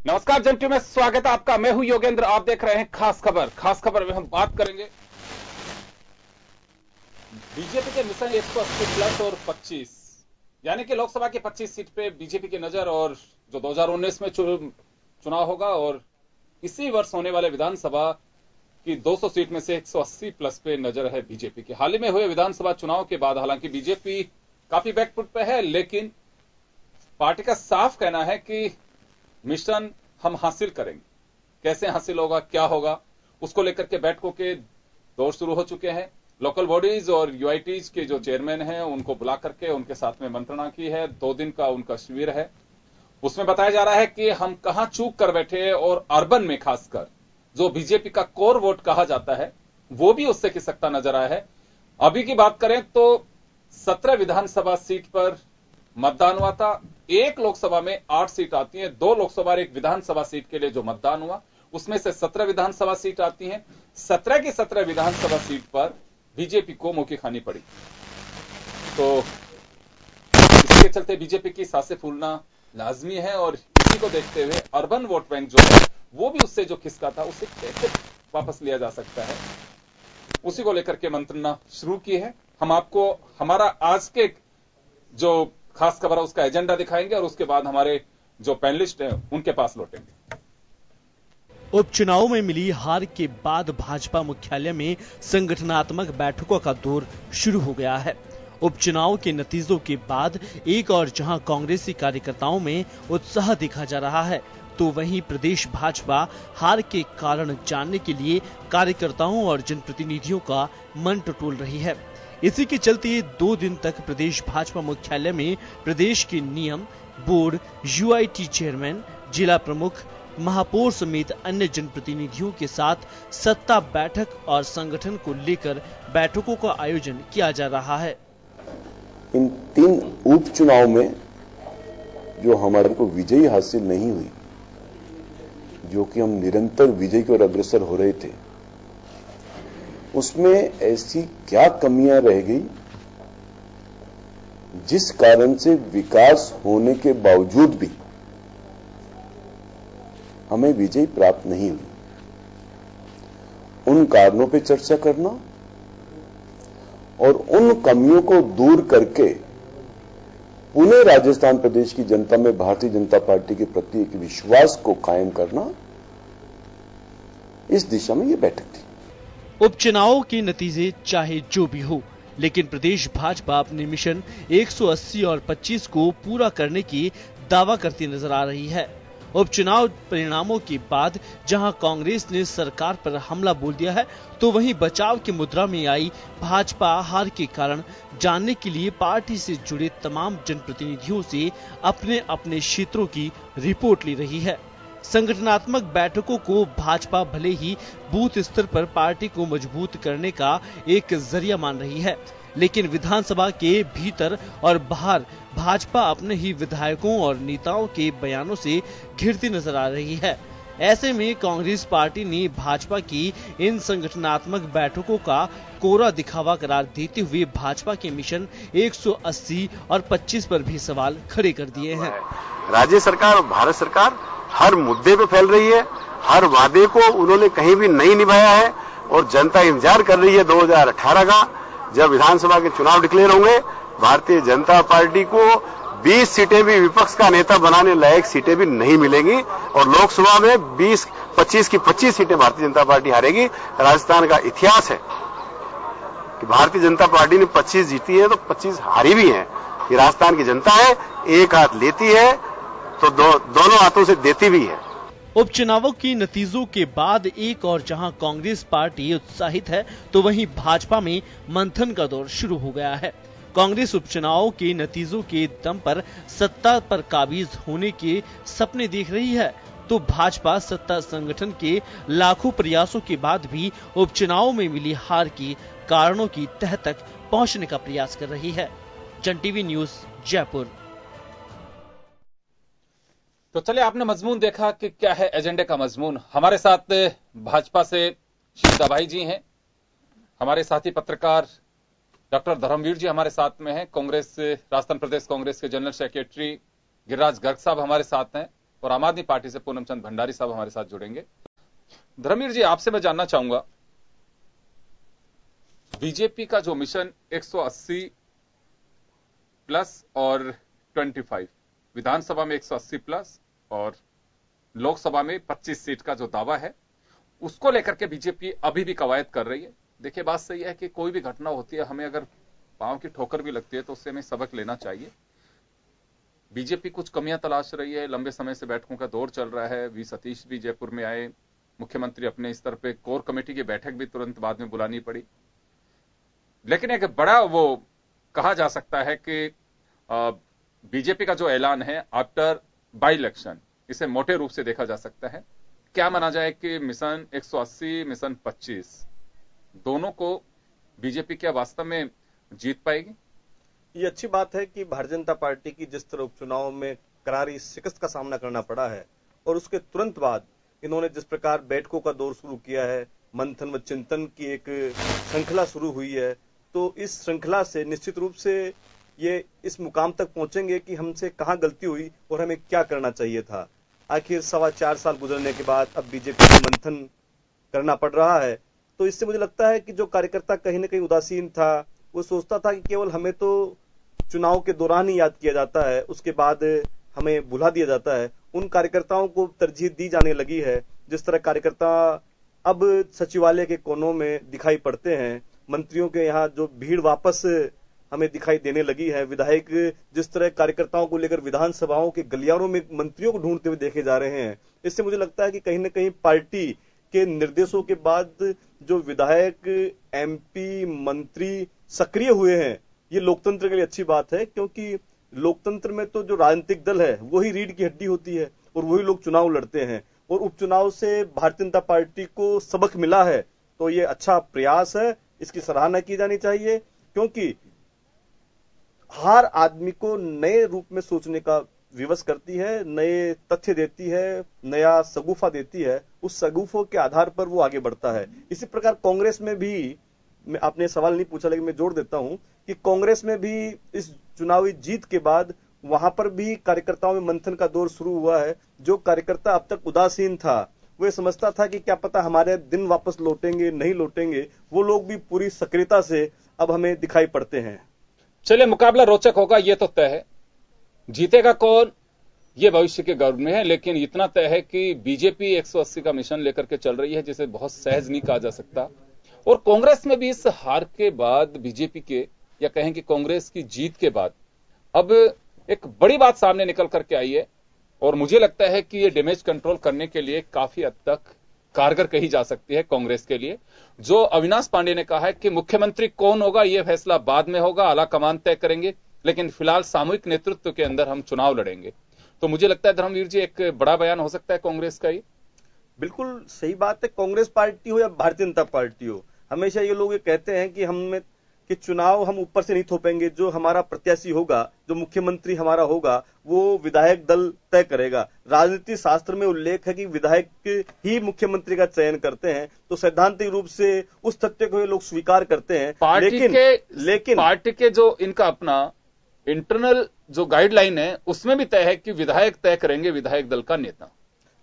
नमस्कार जन टीवी में स्वागत है आपका। मैं हूं योगेंद्र। आप देख रहे हैं खास खबर। खास खबर में हम बात करेंगे बीजेपी के मिशन 180 प्लस और 25, यानी कि लोकसभा की 25 सीट पे बीजेपी की नजर, और जो 2019 में चुनाव होगा और इसी वर्ष होने वाले विधानसभा की 200 सीट में से 180 प्लस पे नजर है बीजेपी की। हाल ही में हुए विधानसभा चुनाव के बाद हालांकि बीजेपी काफी बैकफुट पे है, लेकिन पार्टी का साफ कहना है कि मिशन हम हासिल करेंगे। कैसे हासिल होगा, क्या होगा, उसको लेकर के बैठकों के दौर शुरू हो चुके हैं। लोकल बॉडीज और यूआईटीज के जो चेयरमैन हैं उनको बुला करके उनके साथ में मंत्रणा की है। 2 दिन का उनका शिविर है। उसमें बताया जा रहा है कि हम कहां चूक कर बैठे, और अर्बन में खासकर जो बीजेपी का कोर वोट कहा जाता है वो भी उससे खिसकता नजर आया है। अभी की बात करें तो 17 विधानसभा सीट पर मतदान हुआ था। एक लोकसभा में 8 सीट आती हैं। 2 लोकसभा और 1 विधानसभा सीट के लिए जो मतदान हुआ उसमें से 17 विधानसभा सीट आती हैं। 17 की 17 विधानसभा सीट पर बीजेपी को मुंह की खानी पड़ी। तो इसके चलते बीजेपी की सांसें फूलना लाजमी है, और इसी को देखते हुए अर्बन वोट बैंक जो है वो भी उससे जो खिसका था उसे कैसे वापस लिया जा सकता है, उसी को लेकर के मंत्रणा शुरू की है। हम आपको हमारा आज के जो खास खबर है उसका एजेंडा दिखाएंगे और उसके बाद हमारे जो पैनलिस्ट हैं उनके पास लौटेंगे। उपचुनाव में मिली हार के बाद भाजपा मुख्यालय में संगठनात्मक बैठकों का दौर शुरू हो गया है। उपचुनाव के नतीजों के बाद एक और जहां कांग्रेसी कार्यकर्ताओं में उत्साह देखा जा रहा है, तो वहीं प्रदेश भाजपा हार के कारण जानने के लिए कार्यकर्ताओं और जनप्रतिनिधियों का मन टटोल रही है। इसी के चलते 2 दिन तक प्रदेश भाजपा मुख्यालय में प्रदेश के नियम बोर्ड, यूआईटी चेयरमैन, जिला प्रमुख, महापौर समेत अन्य जनप्रतिनिधियों के साथ सत्ता बैठक और संगठन को लेकर बैठकों का आयोजन किया जा रहा है। इन 3 उपचुनाव में जो हमारे को विजयी हासिल नहीं हुई, जो कि हम निरंतर विजय की ओर अग्रसर हो रहे थे, उसमें ऐसी क्या कमियां रह गई जिस कारण से विकास होने के बावजूद भी हमें विजय प्राप्त नहीं हुई। उन कारणों पर चर्चा करना और उन कमियों को दूर करके पुनः राजस्थान प्रदेश की जनता में भारतीय जनता पार्टी के प्रति एक विश्वास को कायम करना, इस दिशा में यह बैठक थी। उपचुनाव के नतीजे चाहे जो भी हो, लेकिन प्रदेश भाजपा अपने मिशन 180 और 25 को पूरा करने की दावा करती नजर आ रही है। उपचुनाव परिणामों के बाद जहां कांग्रेस ने सरकार पर हमला बोल दिया है, तो वहीं बचाव की मुद्रा में आई भाजपा हार के कारण जानने के लिए पार्टी से जुड़े तमाम जनप्रतिनिधियों से अपने अपने क्षेत्रों की रिपोर्ट ले रही है। संगठनात्मक बैठकों को भाजपा भले ही बूथ स्तर पर पार्टी को मजबूत करने का एक जरिया मान रही है, लेकिन विधानसभा के भीतर और बाहर भाजपा अपने ही विधायकों और नेताओं के बयानों से घिरती नजर आ रही है। ऐसे में कांग्रेस पार्टी ने भाजपा की इन संगठनात्मक बैठकों का कोरा दिखावा करार देते हुए भाजपा के मिशन 180 और 25 पर भी सवाल खड़े कर दिए हैं। राज्य सरकार और भारत सरकार हर मुद्दे पे फैल रही है। हर वादे को उन्होंने कहीं भी नहीं निभाया है, और जनता इंतजार कर रही है 2018 का, जब विधानसभा के चुनाव डिक्लेयर होंगे। भारतीय जनता पार्टी को 20 सीटें भी विपक्ष का नेता बनाने लायक सीटें भी नहीं मिलेंगी, और लोकसभा में 25 की 25 सीटें भारतीय जनता पार्टी हारेगी। राजस्थान का इतिहास है कि भारतीय जनता पार्टी ने 25 जीती है तो 25 हारी भी है। ये राजस्थान की जनता है, एक हाथ लेती है तो दोनों हाथों से देती भी है। उपचुनावों के नतीजों के बाद एक और जहां कांग्रेस पार्टी उत्साहित है, तो वहीं भाजपा में मंथन का दौर शुरू हो गया है। कांग्रेस उपचुनाव के नतीजों के दम पर सत्ता पर काबिज होने के सपने देख रही है, तो भाजपा सत्ता संगठन के लाखों प्रयासों के बाद भी उपचुनाव में मिली हार के कारणों की तह तक पहुंचने का प्रयास कर रही है। जन टीवी न्यूज, जयपुर। तो चलिए, आपने मजमून देखा कि क्या है एजेंडे का मजमून। हमारे साथ भाजपा से शिवदा भाई जी हैं, हमारे साथी पत्रकार डॉक्टर धर्मवीर जी हमारे साथ में हैं, कांग्रेस राजस्थान प्रदेश कांग्रेस के जनरल सेक्रेटरी गिरिराज गर्ग साहब हमारे साथ हैं और आम आदमी पार्टी से पूनम चंद भंडारी साहब हमारे साथ जुड़ेंगे। धर्मवीर जी, आपसे मैं जानना चाहूंगा, बीजेपी का जो मिशन 180 प्लस और 25, विधानसभा में 180 प्लस और लोकसभा में 25 सीट का जो दावा है, उसको लेकर के बीजेपी अभी भी कवायद कर रही है। देखिए, बात सही है कि कोई भी घटना होती है, हमें अगर पांव की ठोकर भी लगती है तो उससे हमें सबक लेना चाहिए। बीजेपी कुछ कमियां तलाश रही है, लंबे समय से बैठकों का दौर चल रहा है। वी सतीश भी जयपुर में आए, मुख्यमंत्री अपने स्तर पे कोर कमेटी की बैठक भी तुरंत बाद में बुलानी पड़ी। लेकिन एक बड़ा वो कहा जा सकता है कि बीजेपी का जो ऐलान है आफ्टर बाई इलेक्शन, इसे मोटे रूप से देखा जा सकता है। क्या माना जाए कि मिशन 180, मिशन 25 दोनों को बीजेपी क्या वास्तव में जीत पाएगी? ये अच्छी बात है कि भारतीय जनता पार्टी की जिस तरह उपचुनाव में करारी शिकस्त का सामना करना पड़ा है और उसके तुरंत बाद इन्होंने जिस प्रकार बैठकों का दौर शुरू किया है, मंथन व चिंतन की एक श्रृंखला शुरू हुई है, तो इस श्रृंखला से निश्चित रूप से ये इस मुकाम तक पहुंचेंगे कि हमसे कहां गलती हुई और हमें क्या करना चाहिए था। आखिर 4.25 साल गुजरने के बाद अब बीजेपी को मंथन करना पड़ रहा है, तो इससे मुझे लगता है कि जो कार्यकर्ता कहीं ना कहीं उदासीन था, वो सोचता था कि केवल हमें तो चुनाव के दौरान ही याद किया जाता है, उसके बाद हमें भुला दिया जाता है। उन कार्यकर्ताओं को तरजीह दी जाने लगी है। जिस तरह कार्यकर्ता अब सचिवालय के कोनों में दिखाई पड़ते हैं, मंत्रियों के यहाँ जो भीड़ वापस हमें दिखाई देने लगी है, विधायक जिस तरह कार्यकर्ताओं को लेकर विधानसभाओं के गलियारों में मंत्रियों को ढूंढते हुए देखे जा रहे हैं, इससे मुझे लगता है कि कहीं ना कहीं पार्टी के निर्देशों के बाद जो विधायक, एमपी, मंत्री सक्रिय हुए हैं, ये लोकतंत्र के लिए अच्छी बात है, क्योंकि लोकतंत्र में तो जो राजनीतिक दल है वही रीढ़ की हड्डी होती है और वही लोग चुनाव लड़ते हैं। और उपचुनाव से भारतीय जनता पार्टी को सबक मिला है, तो ये अच्छा प्रयास है, इसकी सराहना की जानी चाहिए, क्योंकि हार आदमी को नए रूप में सोचने का विवश करती है, नए तथ्य देती है, नया सगुफा देती है। उस सगुफों के आधार पर वो आगे बढ़ता है। इसी प्रकार कांग्रेस में भी, आपने सवाल नहीं पूछा लेकिन मैं जोड़ देता हूं कि कांग्रेस में भी इस चुनावी जीत के बाद वहां पर भी कार्यकर्ताओं में मंथन का दौर शुरू हुआ है। जो कार्यकर्ता अब तक उदासीन था, वो समझता था कि क्या पता हमारे दिन वापस लौटेंगे, नहीं लौटेंगे, वो लोग भी पूरी सक्रियता से अब हमें दिखाई पड़ते हैं। चलिए, मुकाबला रोचक होगा, ये तो तय है। जीतेगा कौन, ये भविष्य के गर्भ में है, लेकिन इतना तय है कि बीजेपी 180 का मिशन लेकर के चल रही है, जिसे बहुत सहज नहीं कहा जा सकता। और कांग्रेस में भी इस हार के बाद बीजेपी के, या कहें कि कांग्रेस की जीत के बाद अब एक बड़ी बात सामने निकल करके आई है और मुझे लगता है कि ये डैमेज कंट्रोल करने के लिए काफी हद तक कारगर कही जा सकती है कांग्रेस के लिए। जो अविनाश पांडे ने कहा है कि मुख्यमंत्री कौन होगा यह फैसला बाद में होगा, आला कमान तय करेंगे, लेकिन फिलहाल सामूहिक नेतृत्व के अंदर हम चुनाव लड़ेंगे। तो मुझे लगता है धर्मवीर जी, एक बड़ा बयान हो सकता है कांग्रेस का। ये बिल्कुल सही बात है। कांग्रेस पार्टी हो या भारतीय जनता पार्टी हो, हमेशा ये लोग ये कहते हैं कि हमें कि चुनाव हम ऊपर से नहीं थोपेंगे, जो हमारा प्रत्याशी होगा, जो मुख्यमंत्री हमारा होगा, वो विधायक दल तय करेगा। राजनीति शास्त्र में उल्लेख है कि विधायक ही मुख्यमंत्री का चयन करते हैं, तो सैद्धांतिक रूप से उस तथ्य को ये लोग स्वीकार करते हैं। लेकिन पार्टी के जो इनका अपना इंटरनल जो गाइडलाइन है, उसमें भी तय है कि विधायक तय करेंगे, विधायक दल का नेता।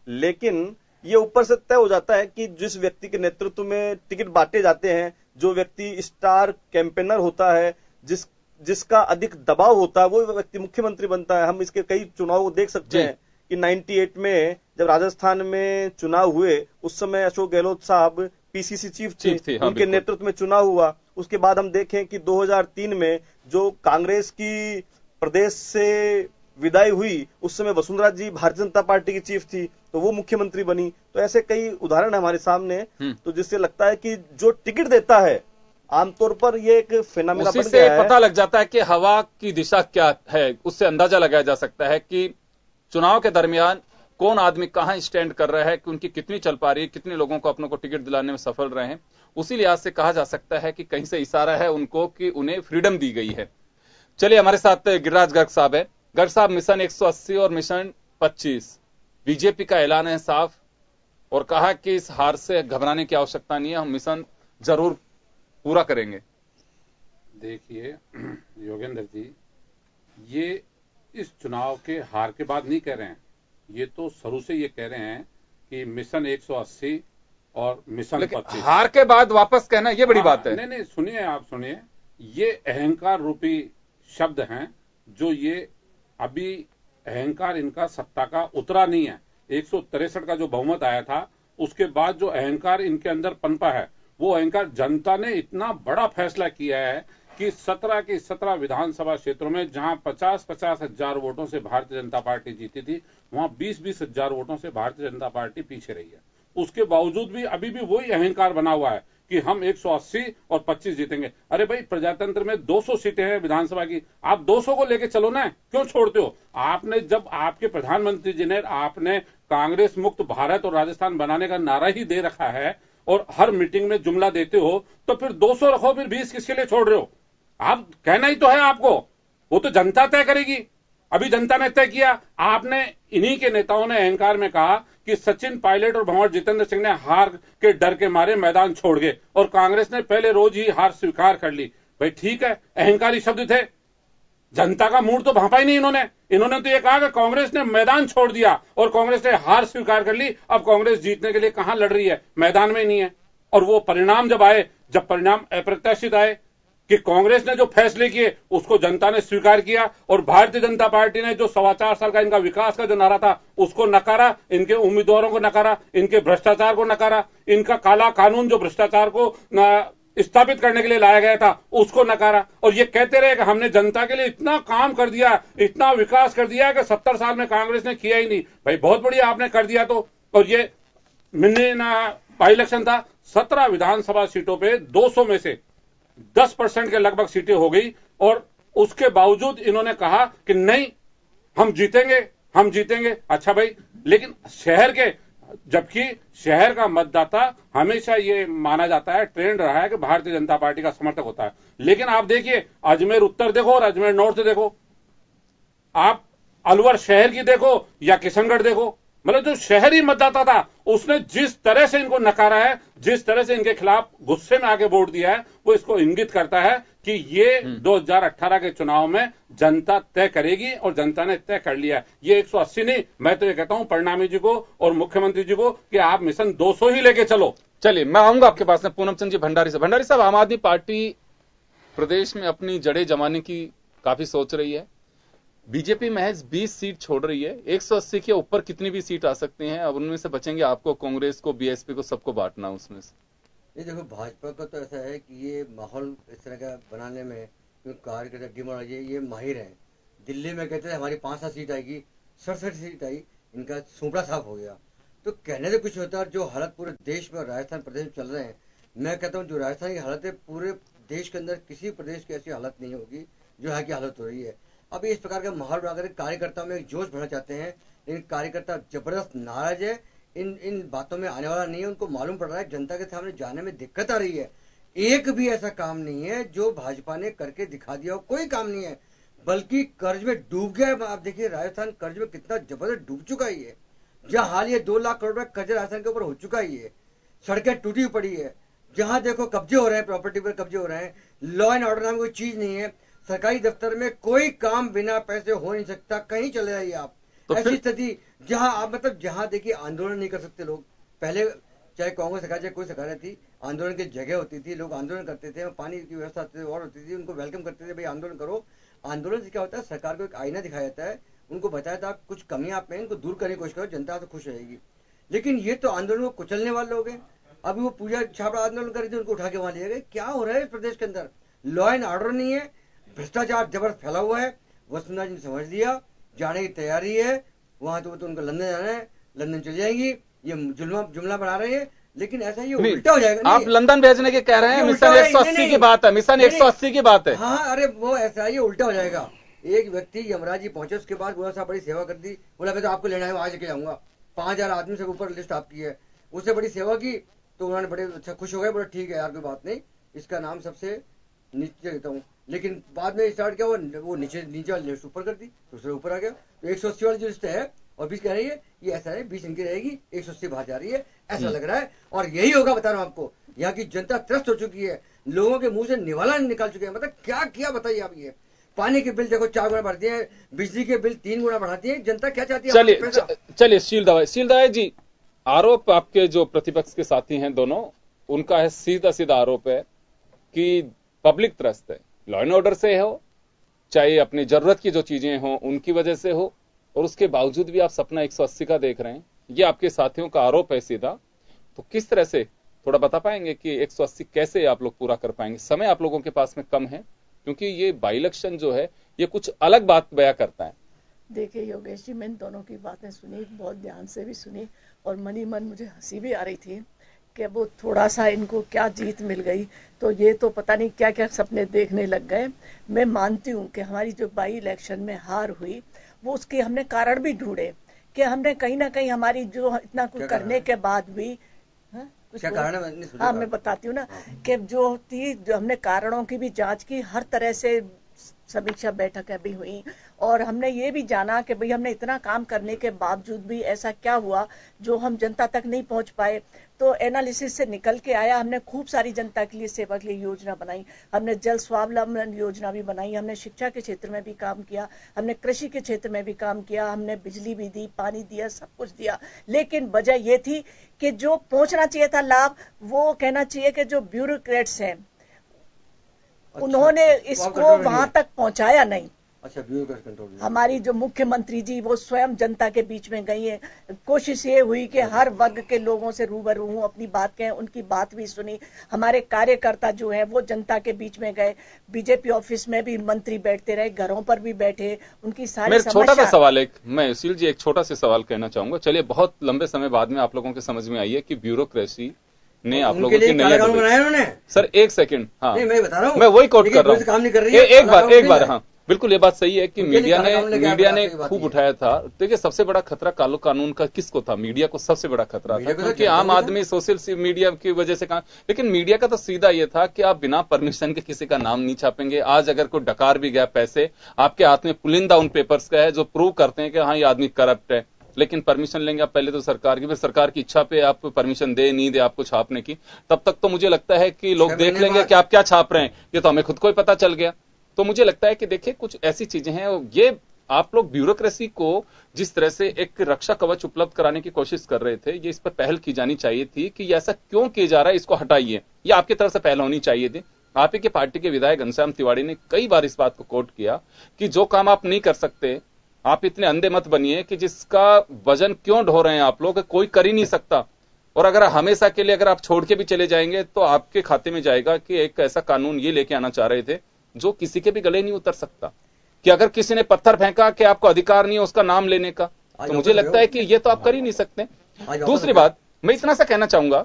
लेकिन ये ऊपर से तय हो जाता है कि जिस व्यक्ति के नेतृत्व में टिकट बांटे जाते हैं, जो व्यक्ति स्टार कैंपेनर होता है, जिसका अधिक दबाव होता है, वो व्यक्ति मुख्यमंत्री बनता है। हम इसके कई चुनाव को देख सकते हैं कि 98 में जब राजस्थान में चुनाव हुए, उस समय अशोक गहलोत साहब पीसीसी चीफ थे, उनके नेतृत्व में चुनाव हुआ। उसके बाद हम देखें कि 2003 में जो कांग्रेस की प्रदेश से विदाई हुई, उस समय वसुंधरा जी भारतीय जनता पार्टी की चीफ थी, तो वो मुख्यमंत्री बनी। तो ऐसे कई उदाहरण हमारे सामने, तो जिससे लगता है कि जो टिकट देता है, आमतौर पर ये एक फिनोमेना बन गया है। पता लग जाता है कि हवा की दिशा क्या है, उससे अंदाजा लगाया जा सकता है कि चुनाव के दरमियान कौन आदमी कहां स्टैंड कर रहा है, कि उनकी कितनी चल पा रही है, कितने लोगों को अपनों को टिकट दिलाने में सफल रहे हैं। उसी लिहाज से कहा जा सकता है कि कहीं से इशारा है उनको कि उन्हें फ्रीडम दी गई है। चलिए, हमारे साथ गिरिराज गर्ग साहब है। गर्ग साहब, मिशन 180 और मिशन 25 बीजेपी का ऐलान है साफ, और कहा कि इस हार से घबराने की आवश्यकता नहीं है, हम मिशन जरूर पूरा करेंगे। देखिए योगेंद्र जी, ये इस चुनाव के हार के बाद नहीं कह रहे हैं, ये तो शुरू से ये कह रहे हैं कि मिशन 180 और मिशन 25। हार के बाद वापस कहना ये बड़ी बात है। नहीं नहीं, सुनिए, आप सुनिए, ये अहंकार रूपी शब्द हैं जो ये अभी अहंकार इनका सत्ता का उतरा नहीं है। 163 का जो बहुमत आया था उसके बाद जो अहंकार इनके अंदर पनपा है, वो अहंकार जनता ने इतना बड़ा फैसला किया है कि 17 की 17 विधानसभा क्षेत्रों में जहां 50-50 हजार वोटों से भारतीय जनता पार्टी जीती थी, वहां 20-20 हजार वोटों से भारतीय जनता पार्टी पीछे रही है। उसके बावजूद भी अभी भी वही अहंकार बना हुआ है कि हम 180 और 25 जीतेंगे। अरे भाई, प्रजातंत्र में 200 सीटें हैं विधानसभा की, आप 200 को लेके चलो ना, क्यों छोड़ते हो? आपने जब आपके प्रधानमंत्री जी ने आपने कांग्रेस मुक्त भारत और राजस्थान बनाने का नारा ही दे रखा है और हर मीटिंग में जुमला देते हो, तो फिर 200 रखो, फिर 20 किसके लिए छोड़ रहे हो? आप कहना ही तो है आपको, वो तो जनता तय करेगी। अभी जनता ने तय किया। आपने इन्हीं के नेताओं ने अहंकार में कहा कि सचिन पायलट और भंवर जितेंद्र सिंह ने हार के डर के मारे मैदान छोड़ गए और कांग्रेस ने पहले रोज ही हार स्वीकार कर ली। भाई ठीक है, अहंकारी शब्द थे, जनता का मूड तो भांपा ही नहीं इन्होंने तो ये कहा कि कांग्रेस ने मैदान छोड़ दिया और कांग्रेस ने हार स्वीकार कर ली। अब कांग्रेस जीतने के लिए कहां लड़ रही है? मैदान में ही नहीं है। और वो परिणाम जब आए, जब परिणाम अप्रत्याशित आए कि कांग्रेस ने जो फैसले किए उसको जनता ने स्वीकार किया और भारतीय जनता पार्टी ने जो 4.25 साल का इनका विकास का जो नारा था उसको नकारा, इनके उम्मीदवारों को नकारा, इनके भ्रष्टाचार को नकारा, इनका काला कानून जो भ्रष्टाचार को स्थापित करने के लिए लाया गया था उसको नकारा। और ये कहते रहे कि हमने जनता के लिए इतना काम कर दिया, इतना विकास कर दिया कि 70 साल में कांग्रेस ने किया ही नहीं। भाई बहुत बढ़िया आपने कर दिया। तो और ये मिनी बाई इलेक्शन था, 17 विधानसभा सीटों पे 200 में से 10% के लगभग सीटें हो गई और उसके बावजूद इन्होंने कहा कि नहीं, हम जीतेंगे। अच्छा भाई, लेकिन शहर के, जबकि शहर का मतदाता हमेशा ये माना जाता है, ट्रेंड रहा है कि भारतीय जनता पार्टी का समर्थक होता है। लेकिन आप देखिए, अजमेर उत्तर देखो और अजमेर नॉर्थ देखो, आप अलवर शहर की देखो या किशनगढ़ देखो, मतलब जो शहरी मतदाता था उसने जिस तरह से इनको नकारा है, जिस तरह से इनके खिलाफ गुस्से में आके वोट दिया है, वो इसको इंगित करता है कि ये 2018 के चुनाव में जनता तय करेगी और जनता ने तय कर लिया। ये 180 नहीं, मैं तो ये कहता हूं परिणामी जी को और मुख्यमंत्री जी को कि आप मिशन 200 ही लेके चलो। चलिए, मैं आऊंगा आपके पास में पूनम चंद जी भंडारी से। भंडारी साहब, आम आदमी पार्टी प्रदेश में अपनी जड़ें जमाने की काफी सोच रही है। बीजेपी महज 20 सीट छोड़ रही है। 180 के ऊपर कितनी भी सीट आ सकती हैं, अब उनमें से बचेंगे आपको, कांग्रेस को, बीएसपी को, सबको बांटना उसमें से। ये देखो, भाजपा का तो ऐसा है कि ये माहौल इस तरह का बनाने में कार्यकर्ता डिमोराइज ये माहिर है। दिल्ली में कहते थे हमारी 5-7 सीट आएगी, 67 सीट आई, इनका सूपड़ा साफ हो गया। तो कहने से कुछ होता है, जो हालत पूरे देश में और राजस्थान प्रदेश में चल रहे हैं, मैं कहता हूँ जो राजस्थान की हालत है, पूरे देश के अंदर किसी प्रदेश की ऐसी हालत नहीं होगी जो यहाँ की हालत हो रही है। अब इस प्रकार का माहौल बनाकर कार्यकर्ताओं में एक जोश भरना चाहते हैं, लेकिन कार्यकर्ता जबरदस्त नाराज है, इन बातों में आने वाला नहीं है। उनको मालूम पड़ रहा है जनता के सामने जाने में दिक्कत आ रही है। एक भी ऐसा काम नहीं है जो भाजपा ने करके दिखा दिया हो, कोई काम नहीं है, बल्कि कर्ज में डूब गया है। आप देखिए राजस्थान कर्ज में कितना जबरदस्त डूब चुका है। जहां हाल ये 2 लाख करोड़ रुपए कर्ज राजस्थान के ऊपर हो चुका है। सड़कें टूटी पड़ी है, जहां देखो कब्जे हो रहे हैं, प्रॉपर्टी पर कब्जे हो रहे हैं, लॉ एंड ऑर्डर नाम कोई चीज नहीं है। सरकारी दफ्तर में कोई काम बिना पैसे हो नहीं सकता, कहीं चले जाइए आप। तो ऐसी स्थिति जहां आप मतलब जहां देखिए आंदोलन नहीं कर सकते लोग। पहले चाहे कांग्रेस सरकार चाहे कोई सरकार थी, आंदोलन की जगह होती थी, लोग आंदोलन करते थे, पानी की व्यवस्था और होती थी, उनको वेलकम करते थे, भाई आंदोलन करो। आंदोलन से क्या होता है, सरकार को एक आईना दिखाया जाता है, उनको बताया था कुछ कमियां आप में, इनको दूर करने की कोशिश करो, जनता तो खुश रहेगी। लेकिन ये तो आंदोलन को कुचलने वाले लोग हैं। अभी वो पूजा छापड़ा आंदोलन कर रही थी, उनको उठा के वहां ले गए। क्या हो रहा है इस प्रदेश के अंदर? लॉ एंड ऑर्डर नहीं है, भ्रष्टाचार जबरदस्त फैला हुआ है। वसुंधरा जी ने समझ लिया, जाने की तैयारी है वहां, तो उनको लंदन जाना है, लंदन चली जाएंगी। ये जुमला बना रहे हैं, लेकिन ऐसा ये उल्टा हो जाएगा। आप लंदन भेजने के कह रहे हैं, मिशन 180 की बात है, मिशन 180 की बात है। हाँ, अरे वो ऐसा ये उल्टा हो जाएगा। एक व्यक्ति यमराज जी पहुंचे, उसके बाद बोला साहब बड़ी सेवा कर दी, बोला मैं तो आपको लेना है, आज लेके जाऊंगा। 5000 आदमी से ऊपर लिस्ट आपकी है, उससे बड़ी सेवा की, तो उन्होंने बड़े अच्छा खुश हो गए, बोला ठीक है यार कोई बात नहीं, इसका नाम सबसे नीचे देता हूँ। लेकिन बाद में स्टार्ट किया वो नीचे वाली लिस्ट ऊपर कर दी, दूसरे ऊपर आ गया। तो 180 वाली जो लिस्ट है और 20 कह रही है, ये ऐसा है 20 इनकी रहेगी, 180 बाहर जा रही है, ऐसा लग रहा है। और यही होगा, बता रहा हूं आपको, यहाँ की जनता त्रस्त हो चुकी है। लोगों के मुंह से निवाला निकाल चुके हैं। मतलब क्या किया बताइए आप। ये पानी के बिल देखो 4 गुना बढ़ दिए हैं, बिजली के बिल 3 गुना बढ़ा दिए। जनता क्या चाहती है? चलिए शील दवाई जी, आरोप आपके जो प्रतिपक्ष के साथी हैं दोनों, उनका है सीधा सीधा आरोप है कि पब्लिक त्रस्त है, लॉ एंड ऑर्डर से हो चाहे अपनी जरूरत की जो चीजें हो उनकी वजह से हो, और उसके बावजूद भी आप सपना 180 का देख रहे हैं। ये आपके साथियों का आरोप है सीधा। तो किस तरह से थोड़ा बता पाएंगे कि 180 कैसे आप लोग पूरा कर पाएंगे? समय आप लोगों के पास में कम है क्योंकि ये बाई इलेक्शन जो है ये कुछ अलग बात बयां करता है। देखिए योगेश जी, मैंने दोनों की बातें सुनी, बहुत ध्यान से भी सुनी, और मनी मन मुझे हंसी भी आ रही थी कि वो थोड़ा सा इनको क्या जीत मिल गई तो ये तो पता नहीं क्या क्या सपने देखने लग गए। मैं मानती हूँ कि हमारी जो बाई इलेक्शन में हार हुई वो उसके हमने कारण भी ढूंढे कि हमने कहीं ना कहीं हमारी जो इतना कुछ करने के बाद भी क्या कारण है? हाँ मैं बताती हूँ ना कि जो थी, जो हमने कारणों की भी जांच की, हर तरह से समीक्षा बैठकें भी हुई, और हमने ये भी जाना कि भाई हमने इतना काम करने के बावजूद भी ऐसा क्या हुआ जो हम जनता तक नहीं पहुंच पाए। तो एनालिसिस से निकल के आया, हमने खूब सारी जनता के लिए, सेवा के लिए योजना बनाई, हमने जल स्वावलंबन योजना भी बनाई, हमने शिक्षा के क्षेत्र में भी काम किया, हमने कृषि के क्षेत्र में भी काम किया, हमने बिजली भी दी, पानी दिया, सब कुछ दिया। लेकिन वजह ये थी कि जो पहुंचना चाहिए था लाभ, वो कहना चाहिए कि जो ब्यूरोक्रेट्स हैं उन्होंने इसको वहां तक पहुंचाया नहीं। अच्छा, ब्यूरोक्रेट कंट्रोल। हमारी जो मुख्यमंत्री जी वो स्वयं जनता के बीच में गई है, कोशिश ये हुई कि हर वर्ग के लोगों से रूबरू हूं, अपनी बात कहें, उनकी बात भी सुनी। हमारे कार्यकर्ता जो है वो जनता के बीच में गए, बीजेपी ऑफिस में भी मंत्री बैठते रहे, घरों पर भी बैठे, उनकी सारी छोटा सा सवाल मैं सुशील जी एक छोटा सा सवाल कहना चाहूंगा। चलिए, बहुत लंबे समय बाद में आप लोगों के समझ में आई है कि ब्यूरोक्रेसी ने आप लोगों की नैया बनाया उन्होंने। सर एक सेकंड, हाँ मैं बता रहा हूँ, मैं वही कोट कर रहा हूँ, काम नहीं कर रही है। एक बार हाँ बिल्कुल ये बात सही है कि मीडिया ने खूब उठाया था। देखिए, सबसे बड़ा खतरा कालो कानून का किसको था? मीडिया को सबसे बड़ा खतरा था, क्योंकि आम आदमी सोशल मीडिया की वजह से कहा। लेकिन मीडिया का तो सीधा ये था कि आप बिना परमिशन के किसी का नाम नहीं छापेंगे। आज अगर कोई डकार भी गया पैसे, आपके हाथ में पुलिंदा उन पेपर्स का है जो प्रूव करते हैं कि हाँ ये आदमी करप्ट है, लेकिन परमिशन लेंगे आप पहले तो सरकार की, फिर सरकार की इच्छा पे आप परमिशन दे नहीं दे आपको छापने की, तब तक तो मुझे लगता है कि लोग देख लेंगे कि आप क्या छाप रहे हैं। ये तो हमें खुद को ही पता चल गया। तो मुझे लगता है कि देखिए कुछ ऐसी चीजें हैं, ये आप लोग ब्यूरोक्रेसी को जिस तरह से एक रक्षा कवच उपलब्ध कराने की कोशिश कर रहे थे, ये इस पर पहल की जानी चाहिए थी कि ऐसा क्यों किया जा रहा है, इसको हटाइए। ये आपकी तरफ से पहल होनी चाहिए थी। आप ही के पार्टी के विधायक घनश्याम तिवारी ने कई बार इस बात को कोट किया कि जो काम आप नहीं कर सकते, आप इतने अंधे मत बनिए कि जिसका वजन क्यों ढो रहे हैं आप लोग, कोई कर ही नहीं सकता। और अगर हमेशा के लिए अगर आप छोड़ के भी चले जाएंगे तो आपके खाते में जाएगा कि एक ऐसा कानून ये लेके आना चाह रहे थे जो किसी के भी गले नहीं उतर सकता, कि अगर किसी ने पत्थर फेंका कि आपको अधिकार नहीं है उसका नाम लेने का, तो मुझे लगता है कि ये तो आप कर ही नहीं सकते। दूसरी बात, मैं इतना सा कहना चाहूंगा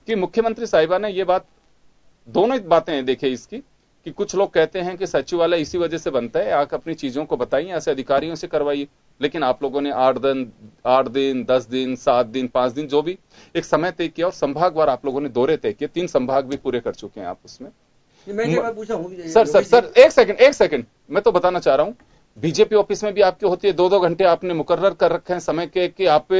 कि मुख्यमंत्री साहिबा ने ये बात, दोनों बातें देखिए इसकी, कि कुछ लोग कहते हैं कि सचिवालय इसी वजह से बनता है, आप अपनी चीजों को बताइए, ऐसे अधिकारियों से करवाइए। लेकिन आप लोगों ने 8 दिन 10 दिन 7 दिन 5 दिन जो भी एक समय तय किया, और संभागवार आप लोगों ने दौरे तय किए, 3 संभाग भी पूरे कर चुके हैं आप उसमें। सर एक सेकंड मैं तो बताना चाह रहा हूं, बीजेपी ऑफिस में भी आपके होती है, 2-2 घंटे आपने मुकर्रर कर रखे हैं समय के, कि आप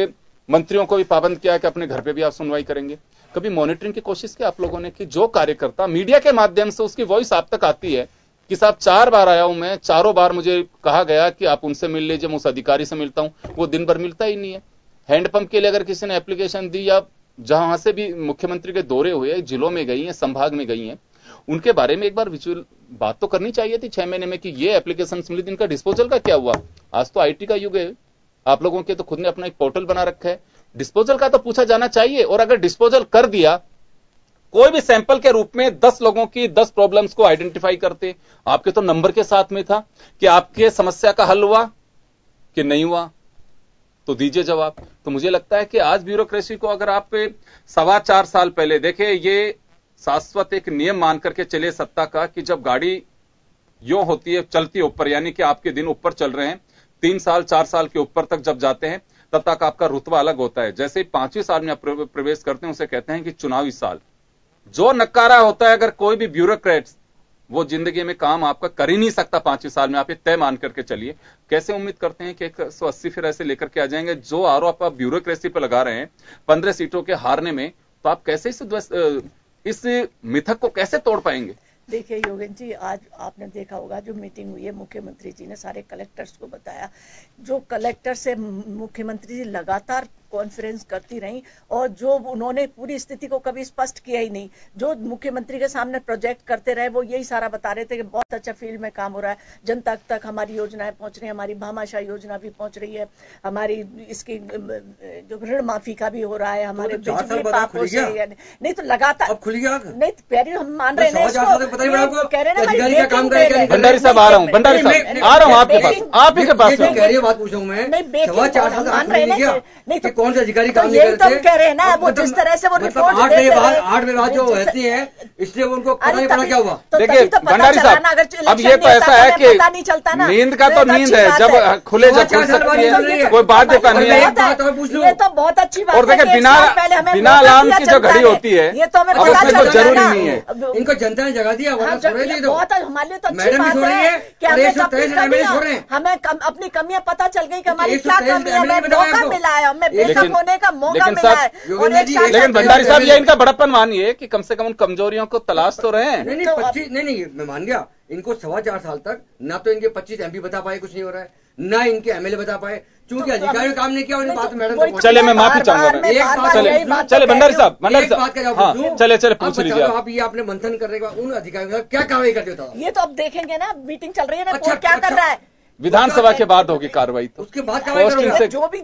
मंत्रियों को भी पाबंद किया है कि अपने घर पे भी आप सुनवाई करेंगे। कभी मॉनिटरिंग की कोशिश की आप लोगों ने कि जो कार्यकर्ता मीडिया के माध्यम से उसकी वॉइस आप तक आती है कि साहब 4 बार आया हूं मैं, चारों बार मुझे कहा गया कि आप उनसे मिल लीजिए, मैं उस अधिकारी से मिलता हूं, वो दिन भर मिलता ही नहीं है। हैंडपंप के लिए अगर किसी ने एप्लीकेशन दी, या जहां से भी मुख्यमंत्री के दौरे हुए, जिलों में गई हैं, संभाग में गई हैं, उनके बारे में एक बार विजुअल बात तो करनी चाहिए थी 6 महीने में कि ये एप्लीकेशन मिली, इनका डिस्पोजल का क्या हुआ। आज तो आईटी का युग है, आप लोगों के तो खुद ने अपना एक पोर्टल बना रखा है, डिस्पोजल का तो पूछा जाना चाहिए। और अगर डिस्पोजल कर दिया, कोई भी सैंपल के रूप में 10 लोगों की 10 प्रॉब्लम्स को आइडेंटिफाई करते, आपके तो नंबर के साथ में था कि आपके समस्या का हल हुआ कि नहीं हुआ, तो दीजिए जवाब। तो मुझे लगता है कि आज ब्यूरोक्रेसी को अगर आप 4.25 साल पहले देखे, ये शाश्वत एक नियम मान करके चले सत्ता का कि जब गाड़ी यो होती है, चलती है ऊपर, यानी कि आपके दिन ऊपर चल रहे हैं, 3 साल 4 साल के ऊपर तक जब जाते हैं, तब तक आपका रुतबा अलग होता है। जैसे ही 5वें साल में आप प्रवेश करते हैं, उसे कहते हैं कि चुनावी साल। जो नकारा होता है, अगर कोई भी ब्यूरोक्रेट वो जिंदगी में काम आपका कर ही नहीं सकता 5वें साल में, आप ये तय मान करके चलिए। कैसे उम्मीद करते हैं कि 180 फिर ऐसे लेकर के आ जाएंगे? जो आरोप आप ब्यूरोक्रेसी पर लगा रहे हैं 15 सीटों के हारने में, तो आप कैसे इसे इस मिथक को कैसे तोड़ पाएंगे? देखिए योगेश जी, आज आपने देखा होगा जो मीटिंग हुई है, मुख्यमंत्री जी ने सारे कलेक्टर्स को बताया। जो कलेक्टर से मुख्यमंत्री जी लगातार कॉन्फ्रेंस करती रही और जो उन्होंने पूरी स्थिति को कभी स्पष्ट किया ही नहीं। जो मुख्यमंत्री के सामने प्रोजेक्ट करते रहे वो यही सारा बता रहे थे कि बहुत अच्छा फील्ड में काम हो रहा है, जनता तक हमारी योजनाएं पहुंच रही है, हमारी भामाशाह योजना भी पहुंच रही है, हमारी इसकी जो ऋण माफी का भी हो रहा है, हमारे बिजली पापों से नहीं तो लगातार नहीं प्यारी हम मान रहे हैं, कह रहे हैं भंडारी साहब आ रहा हूँ, भंडारी साहब आ रहा हूँ आपके पास, आप ही के पास बात पूछ रहा हूँ मैं, सवा 4 साल मान रहे हैं नहीं तो कौन से अधिकारी काम नहीं करते? कह रहे हैं ना वो जिस तरह से वो रिपोर्ट 8 विभाग जो रहती है इसलिए उनको करना ही पड़ा। क्या हुआ? देखिए भंडारी साहब, अब ये तो ऐसा है कि नींद का तो नींद है, जब खुले जब खुल सकती है कोई बात का नहीं है। ये तो बहुत अच्छी बात है। और देखिए बिना अलार्म की जो घड़ी होती है ये तो हमें जरूरी नहीं है। इनको जनता ने जगा दिया, बहुत हमारे लिए तो अच्छी बात है कि हमें अपनी कमियां पता चल गई कि हमारी क्या कमी है, मौका मिला है, हमें बेशक होने का मौका मिला है। लेकिन भंडारी साहब ये इनका बड़प्पन मानिए कि कम से कम उन कमजोरियों को तलाश तो रहे हैं। नहीं मैं मान गया, इनको 4.25 साल तक ना तो इनके 25 MP बता पाए, कुछ नहीं हो रहा है, ना इनके MLA बता पाए, क्योंकि अधिकारी ने काम नहीं किया। उन्हें बात मैडम चले मैं माफी चाहूंगा, चले भंडारी साहब बात का चले पूछ लीजिए आप। ये आपने मंथन करने के बाद उन अधिकारियों का क्या कार्रवाई करते होता? ये तो अब देखेंगे ना, मीटिंग चल रही है ना, क्या कर रहा है। विधानसभा के बाद होगी कार्रवाई, तो उसके बाद जो भी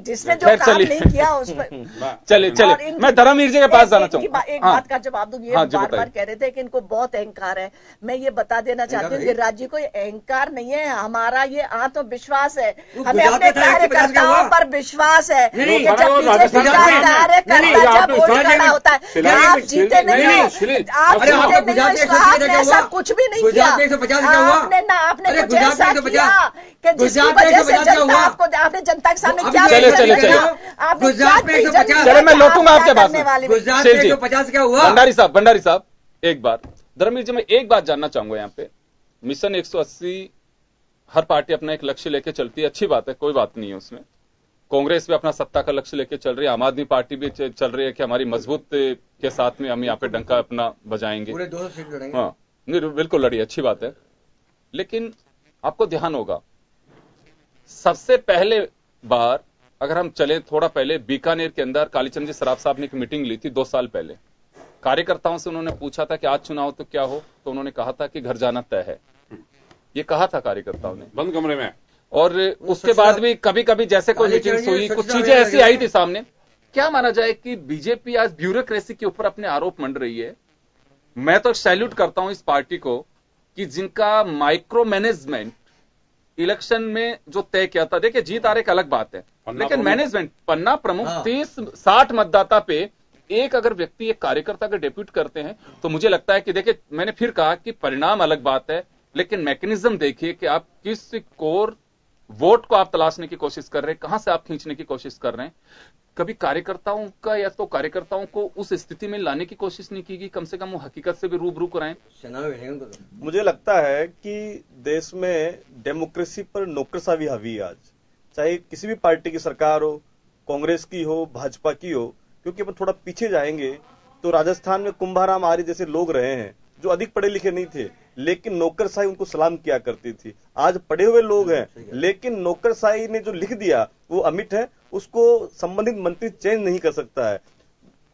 जिसने जो काम नहीं किया उस पर चले मैं धर्मवीर जी के पास जाना चाहूंगा। एक बात का जवाब दूंगी, बार बार कह रहे थे कि इनको बहुत अहंकार है। मैं ये बता देना चाहती हूँ कि राज्य को अहंकार नहीं है, हमारा ये आत्मविश्वास है, हमें अपने कार्यकर्ताओं पर विश्वास है। जब बीजेपी का कार्यकर्ता जब वोट खड़ा होता है, आप जीते नहीं हो, आप जीते नहीं हो, ऐसा कुछ भी नहीं किया आपने ना, आपने कुछ ऐसा किया कि जिसकी वजह से जनता आपको, आपने जनता के सामने क्या चले मैं लौटूंगा आपके पास। भंडारी साहब एक बात, धर्मवीर जी मैं एक बात जानना चाहूंगा यहाँ पे, मिशन 180 हर पार्टी अपना एक लक्ष्य लेके चलती है, अच्छी बात है, कोई बात नहीं है उसमें। कांग्रेस भी अपना सत्ता का लक्ष्य लेके चल रही है, आम आदमी पार्टी भी चल रही है कि हमारी मजबूत के साथ में हम यहाँ पे डंका अपना बजाएंगे। हाँ बिल्कुल लड़ी, अच्छी बात है। लेकिन आपको ध्यान होगा सबसे पहले बार अगर हम चले थोड़ा पहले, बीकानेर के अंदर कालीचंद जी सराफ साहब ने एक मीटिंग ली थी 2 साल पहले। कार्यकर्ताओं से उन्होंने पूछा था कि आज चुनाव तो क्या हो, तो उन्होंने कहा था कि घर जाना तय है, ये कहा था कार्यकर्ताओं ने बंद कमरे में। और उसके बाद भी कभी कभी जैसे कोई मीटिंग्स हुई, कुछ चीजें ऐसी आई थी सामने। क्या माना जाए कि बीजेपी आज ब्यूरोक्रेसी के ऊपर अपने आरोप मंड रही है। मैं तो सैल्यूट करता हूं इस पार्टी को कि जिनका माइक्रो मैनेजमेंट इलेक्शन में जो तय किया था। देखिए जीत आ रही एक अलग बात है, लेकिन मैनेजमेंट पन्ना प्रमुख 30-60 मतदाता पे एक अगर व्यक्ति एक कार्यकर्ता का डेप्यूट करते हैं तो मुझे लगता है कि देखिए मैंने फिर कहा कि परिणाम अलग बात है, लेकिन मैकेनिज्म देखिए कि आप किस कोर वोट को आप तलाशने की कोशिश कर रहे हैं, कहां से आप खींचने की कोशिश कर रहे हैं। कभी कार्यकर्ताओं का या तो कार्यकर्ताओं को उस स्थिति में लाने की कोशिश नहीं की गई, कम से कम वो हकीकत से भी रूबरू कराएं। मुझे लगता है कि देश में डेमोक्रेसी पर नौकरशाही हावी आज, चाहे किसी भी पार्टी की सरकार हो, कांग्रेस की हो, भाजपा की हो। क्योंकि अपन थोड़ा पीछे जाएंगे तो राजस्थान में कुंभाराम आर्य जैसे लोग रहे हैं जो अधिक पढ़े लिखे नहीं थे, लेकिन नौकरशाही उनको सलाम किया करती थी। आज पढ़े हुए लोग हैं, लेकिन नौकरशाही ने जो लिख दिया वो अमिट है, उसको संबंधित मंत्री चेंज नहीं कर सकता है।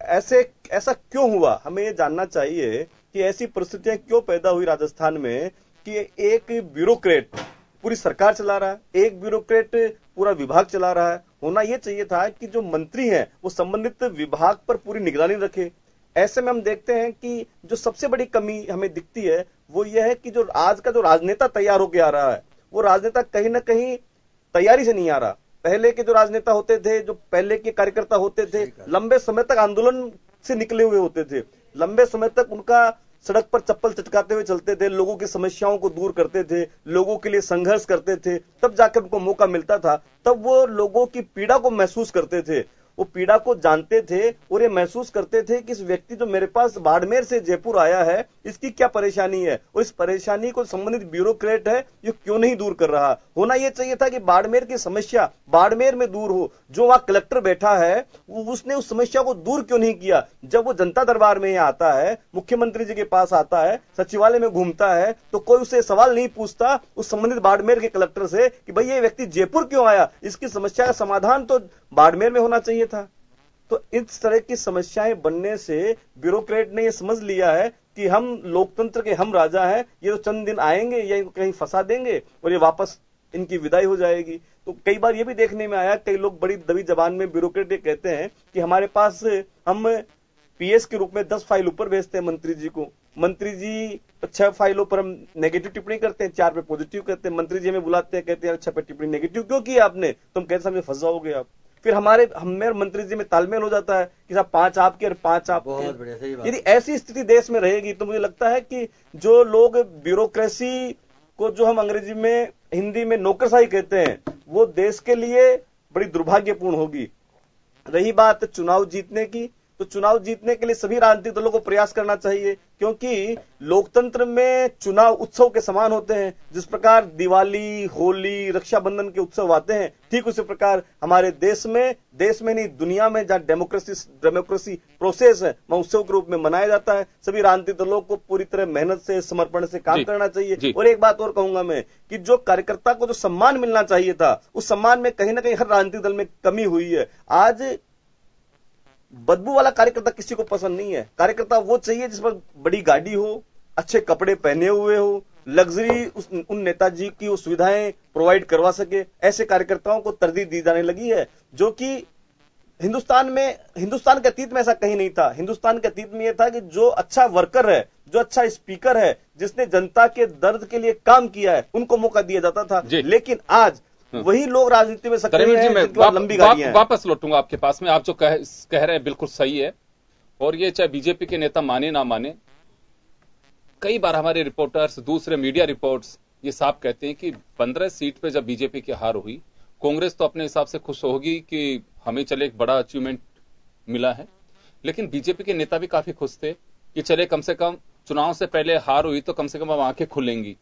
ऐसा क्यों हुआ, हमें ये जानना चाहिए कि ऐसी परिस्थितियां क्यों पैदा हुई राजस्थान में कि एक ब्यूरोक्रेट पूरी सरकार चला रहा है, एक ब्यूरोक्रेट पूरा विभाग चला रहा है। होना यह चाहिए था कि जो मंत्री हैं वो संबंधित विभाग पर पूरी निगरानी रखे। ऐसे में हम देखते हैं कि जो सबसे बड़ी कमी हमें दिखती है वो यह है कि जो आज का जो राजनेता तैयार होकर आ रहा है वो राजनेता कहीं ना कहीं तैयारी से नहीं आ रहा। पहले के जो राजनेता होते थे, जो पहले के कार्यकर्ता होते थे, लंबे समय तक आंदोलन से निकले हुए होते थे, लंबे समय तक उनका सड़क पर चप्पल चटकाते हुए चलते थे, लोगों की समस्याओं को दूर करते थे, लोगों के लिए संघर्ष करते थे, तब जाकर उनको मौका मिलता था, तब वो लोगों की पीड़ा को महसूस करते थे। वो पीड़ा को जानते थे और ये महसूस करते थे कि इस व्यक्ति जो मेरे पास बाड़मेर से जयपुर आया है, इसकी क्या परेशानी है और इस परेशानी को संबंधित ब्यूरोक्रेट है ये क्यों नहीं दूर कर रहा। होना यह चाहिए था कि बाड़मेर की समस्या बाड़मेर में दूर हो। जो वहां कलेक्टर बैठा है उसने उस समस्या को दूर क्यों नहीं किया। जब वो जनता दरबार में आता है, मुख्यमंत्री जी के पास आता है, सचिवालय में घूमता है, तो कोई उसे सवाल नहीं पूछता उस संबंधित बाड़मेर के कलेक्टर से कि भाई ये व्यक्ति जयपुर क्यों आया, इसकी समस्या का समाधान तो बाड़मेर में होना चाहिए था। तो इस तरह की समस्याएं बनने से ब्यूरोक्रेट ने यह समझ लिया है कि हम लोकतंत्र के हम राजा हैं, ये तो चंद दिन आएंगे या इनको कहीं फंसा देंगे और ये वापस इनकी विदाई हो जाएगी। तो कई बार ये भी देखने में आया, कई लोग बड़ी दबी जबान में ब्यूरोक्रेट ये कहते हैं कि हमारे पास हम पीएस के रूप में 10 फाइल ऊपर भेजते हैं मंत्री जी को, मंत्री जी 6 फाइलों पर हम नेगेटिव टिप्पणी करते हैं, 4 पे पॉजिटिव करते हैं, मंत्री जी हमें बुलाते हैं, कहते हैं 6 पे टिप्पणी नेगेटिव क्यों की आपने, तुम कहते समझे फंस जाओगे आप। फिर हमें मंत्री जी में तालमेल हो जाता है कि साहब 5 आपके और 5 आपके। यदि ऐसी स्थिति देश में रहेगी तो मुझे लगता है कि जो लोग ब्यूरोक्रेसी को, जो हम अंग्रेजी में हिंदी में नौकरशाही कहते हैं, वो देश के लिए बड़ी दुर्भाग्यपूर्ण होगी। रही बात चुनाव जीतने की, तो चुनाव जीतने के लिए सभी राजनीतिक दलों को प्रयास करना चाहिए, क्योंकि लोकतंत्र में चुनाव उत्सव के समान होते हैं। जिस प्रकार दिवाली, होली, रक्षाबंधन के उत्सव आते हैं, ठीक उसी प्रकार हमारे देश में नहीं दुनिया में जहां डेमोक्रेसी प्रोसेस है वहां उत्सव के रूप में मनाया जाता है। सभी राजनीतिक दलों को पूरी तरह मेहनत से, समर्पण से काम करना चाहिए। और एक बात और कहूंगा मैं कि जो कार्यकर्ता को जो सम्मान मिलना चाहिए था, उस सम्मान में कहीं ना कहीं हर राजनीतिक दल में कमी हुई है। आज बदबू वाला कार्यकर्ता किसी को पसंद नहीं है। कार्यकर्ता वो चाहिए जिस पर बड़ी गाड़ी हो, अच्छे कपड़े पहने हुए हो, लग्जरी उन नेताजी की वो सुविधाएं प्रोवाइड करवा सके। ऐसे कार्यकर्ताओं को तरजीह दी जाने लगी है, जो कि हिंदुस्तान के अतीत में ऐसा कहीं नहीं था। हिंदुस्तान के अतीत में यह था कि जो अच्छा वर्कर है, जो अच्छा स्पीकर है, जिसने जनता के दर्द के लिए काम किया है, उनको मौका दिया जाता था। लेकिन आज वही लोग राजनीति में सक्रिय हैं जिनके पास लंबी गाड़ियां हैं। वापस लौटूंगा आपके पास में। आप जो कह रहे हैं बिल्कुल सही है, और ये चाहे बीजेपी के नेता माने ना माने, कई बार हमारे रिपोर्टर्स, दूसरे मीडिया रिपोर्ट्स ये साफ कहते हैं कि 15 सीट पे जब बीजेपी की हार हुई, कांग्रेस तो अपने हिसाब से खुश होगी कि हमें चले एक बड़ा अचीवमेंट मिला है, लेकिन बीजेपी के नेता भी काफी खुश थे कि चले कम से कम चुनाव से पहले हार हुई तो कम से कम अब आंखें खुलेंगी।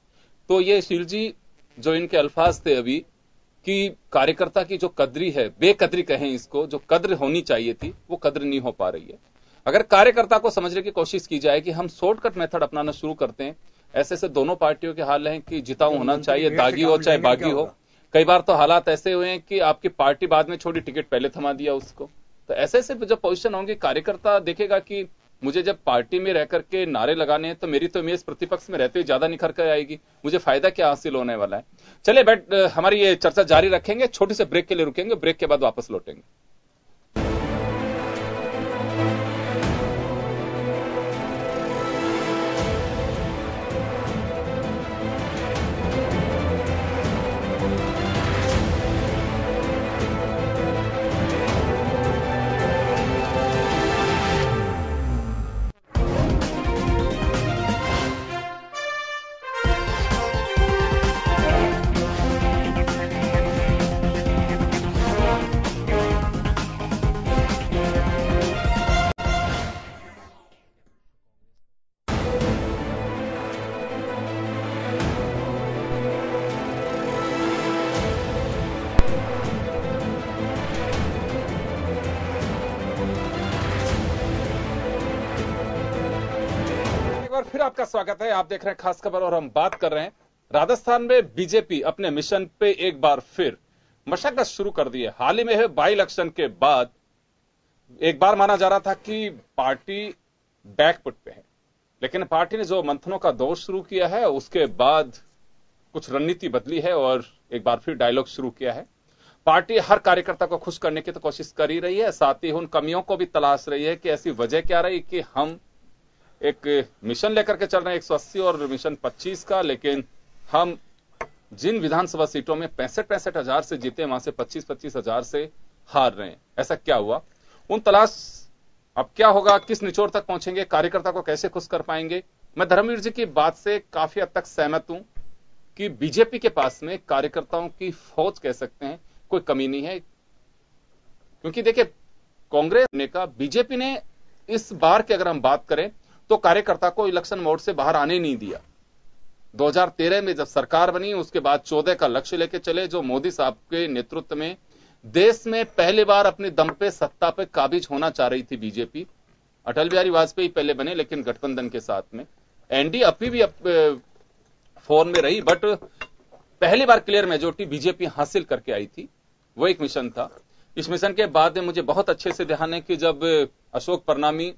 तो ये शील जी जो इनके अल्फाज थे अभी कि कार्यकर्ता की जो कदरी है, बेकदरी कहें इसको, जो कद्र होनी चाहिए थी वो कद्र नहीं हो पा रही है। अगर कार्यकर्ता को समझने की कोशिश की जाए कि हम शॉर्टकट मेथड अपनाना शुरू करते हैं, ऐसे दोनों पार्टियों के हाल हैं कि जिताऊ होना चाहिए, दागी हो चाहे बागी हो। कई बार तो हालात ऐसे हुए हैं कि आपकी पार्टी बाद में छोड़ी, टिकट पहले थमा दिया उसको। तो ऐसे जब पोजीशन होंगी, कार्यकर्ता देखेगा कि मुझे जब पार्टी में रह करके नारे लगाने हैं तो मेरी तो इमेज प्रतिपक्ष में रहते हुए ज्यादा निखर कर आएगी, मुझे फायदा क्या हासिल होने वाला है। चलिए हमारी ये चर्चा जारी रखेंगे, छोटे से ब्रेक के लिए रुकेंगे, ब्रेक के बाद वापस लौटेंगे। फिर आपका स्वागत है। आप देख रहे हैं खास खबर और हम बात कर रहे हैं राजस्थान में बीजेपी अपने मिशन पे एक बार फिर मशक्कत शुरू कर दी है। हाल ही में है बाई इलेक्शन के बाद एक बार माना जा रहा था कि पार्टी बैकफुट पे है, लेकिन पार्टी ने जो मंथनों का दौर शुरू किया है उसके बाद कुछ रणनीति बदली है और एक बार फिर डायलॉग शुरू किया है। पार्टी हर कार्यकर्ता को खुश करने की तो कोशिश कर ही रही है, साथ ही उन कमियों को भी तलाश रही है कि ऐसी वजह क्या रही कि हम एक मिशन लेकर के चल रहे हैं 180 और मिशन 25 का, लेकिन हम जिन विधानसभा सीटों में 65 हजार से जीते वहां से 25 हजार से हार रहे हैं। ऐसा क्या हुआ, उन तलाश अब क्या होगा, किस निचोड़ तक पहुंचेंगे, कार्यकर्ता को कैसे खुश कर पाएंगे। मैं धर्मवीर जी की बात से काफी हद तक सहमत हूं कि बीजेपी के पास में कार्यकर्ताओं की फौज कह सकते हैं कोई कमी नहीं है, क्योंकि देखिए कांग्रेस ने का बीजेपी ने इस बार की अगर हम बात करें तो कार्यकर्ता को इलेक्शन मोड से बाहर आने नहीं दिया। 2013 में जब सरकार बनी उसके बाद 14 का लक्ष्य लेके चले, जो मोदी साहब के नेतृत्व में देश में पहली बार अपने दम पे सत्ता पे काबिज होना चाह रही थी बीजेपी। अटल बिहारी वाजपेयी पहले बने लेकिन गठबंधन के साथ में, एनडी अभी भी फोन में रही, बट पहली बार क्लियर मेजोरिटी बीजेपी हासिल करके आई थी। वो एक मिशन था। इस मिशन के बाद में मुझे बहुत अच्छे से ध्यान है कि जब अशोक परनामी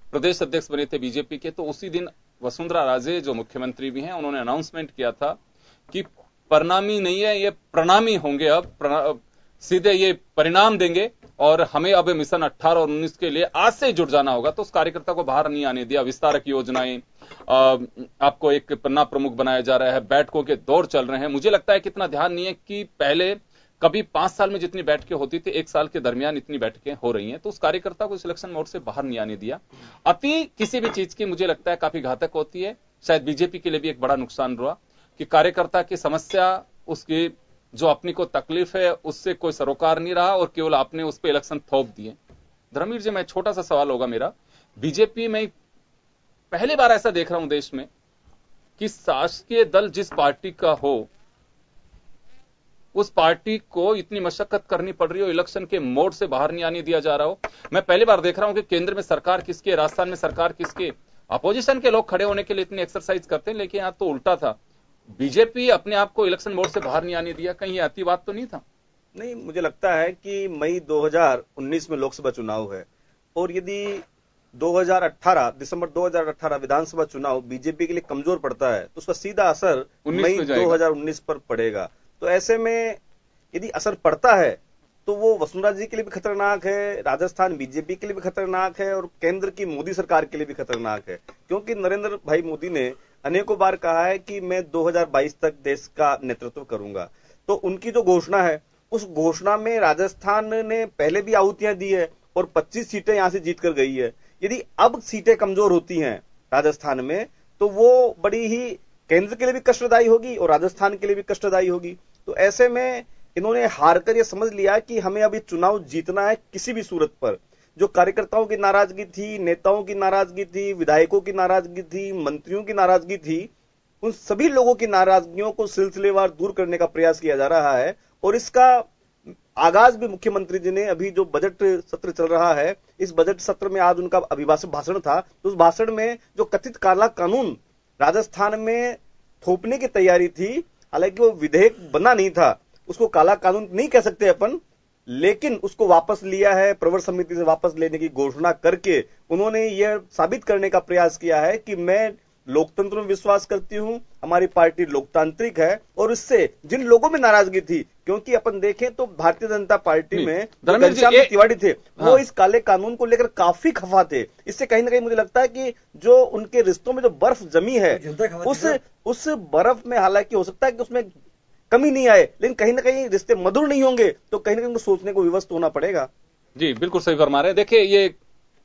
प्रदेश अध्यक्ष बने थे बीजेपी के, तो उसी दिन वसुंधरा राजे जो मुख्यमंत्री भी हैं, उन्होंने अनाउंसमेंट किया था कि परनामी नहीं है, ये प्रणामी होंगे, अब सीधे ये परिणाम देंगे और हमें अब मिशन 18 और 19 के लिए आज से जुट जाना होगा। तो उस कार्यकर्ता को बाहर नहीं आने दिया। विस्तारक योजनाएं, आपको एक पन्ना प्रमुख बनाया जा रहा है, बैठकों के दौर चल रहे हैं। मुझे लगता है कि इतना ध्यान नहीं है कि पहले कभी 5 साल में जितनी बैठकें होती थी 1 साल के दरमियान इतनी बैठकें हो रही हैं। तो उस कार्यकर्ता को सिलेक्शन मोड से बाहर नहीं आने दिया। अति किसी भी चीज की मुझे लगता है काफी घातक होती है। शायद बीजेपी के लिए भी एक बड़ा नुकसान हुआ कि कार्यकर्ता की समस्या, उसकी जो अपनी को तकलीफ है, उससे कोई सरोकार नहीं रहा और केवल आपने उस पर इलेक्शन थोप दिए। धर्मवीर जी, मैं छोटा सा सवाल होगा मेरा, बीजेपी में पहली बार ऐसा देख रहा हूं देश में कि शासकीय दल जिस पार्टी का हो उस पार्टी को इतनी मशक्कत करनी पड़ रही हो, इलेक्शन के मोड से बाहर नहीं आने दिया जा रहा हो। मैं पहली बार देख रहा हूं कि केंद्र में सरकार किसके, राजस्थान में सरकार किसके, अपोजिशन के लोग खड़े होने के लिए इतनी एक्सरसाइज करते हैं, लेकिन यहां तो उल्टा था। बीजेपी अपने आप को इलेक्शन मोड से बाहर नहीं आने दिया। कहीं अतिवाद तो नहीं था? नहीं, मुझे लगता है कि मई 2019 में लोकसभा चुनाव है और यदि 2018 दिसंबर 2018 विधानसभा चुनाव बीजेपी के लिए कमजोर पड़ता है तो उसका सीधा असर मई 2019 पर पड़ेगा। तो ऐसे में यदि असर पड़ता है तो वो वसुंधरा जी के लिए भी खतरनाक है, राजस्थान बीजेपी के लिए भी खतरनाक है और केंद्र की मोदी सरकार के लिए भी खतरनाक है। क्योंकि नरेंद्र भाई मोदी ने अनेकों बार कहा है कि मैं 2022 तक देश का नेतृत्व करूंगा। तो उनकी जो घोषणा है उस घोषणा में राजस्थान ने पहले भी आहुतियां दी है और 25 सीटें यहां से जीत कर गई है। यदि अब सीटें कमजोर होती हैं राजस्थान में तो वो बड़ी ही केंद्र के लिए भी कष्टदायी होगी और राजस्थान के लिए भी कष्टदायी होगी। तो ऐसे में इन्होंने हार कर यह समझ लिया कि हमें अभी चुनाव जीतना है किसी भी सूरत पर। जो कार्यकर्ताओं की नाराजगी थी, नेताओं की नाराजगी थी, विधायकों की नाराजगी थी, मंत्रियों की नाराजगी थी, उन सभी लोगों की नाराजगियों को सिलसिलेवार दूर करने का प्रयास किया जा रहा है। और इसका आगाज भी मुख्यमंत्री जी ने, अभी जो बजट सत्र चल रहा है, इस बजट सत्र में आज उनका अभिभाषण भाषण था, तो उस भाषण में जो कथित काला कानून राजस्थान में थोपने की तैयारी थी, हालांकि वो विधेयक बना नहीं था, उसको काला कानून नहीं कह सकते अपन, लेकिन उसको वापस लिया है। प्रवर समिति से वापस लेने की घोषणा करके उन्होंने यह साबित करने का प्रयास किया है कि मैं लोकतंत्र में विश्वास करती हूं, हमारी पार्टी लोकतांत्रिक है। और इससे जिन लोगों में नाराजगी थी, क्योंकि अपन देखें तो भारतीय जनता पार्टी में घनश्याम तिवारी थे, वो इस काले कानून को लेकर काफी खफा थे। इससे कहीं ना कहीं मुझे लगता है कि जो उनके रिश्तों में जो बर्फ जमी है उस बर्फ में, हालांकि हो सकता है कि उसमें कमी नहीं आए, लेकिन कहीं ना कहीं रिश्ते मधुर नहीं होंगे, तो कहीं ना कहीं उनको सोचने को विवश होना पड़ेगा। जी बिल्कुल सही फरमा रहे हैं। देखिए, ये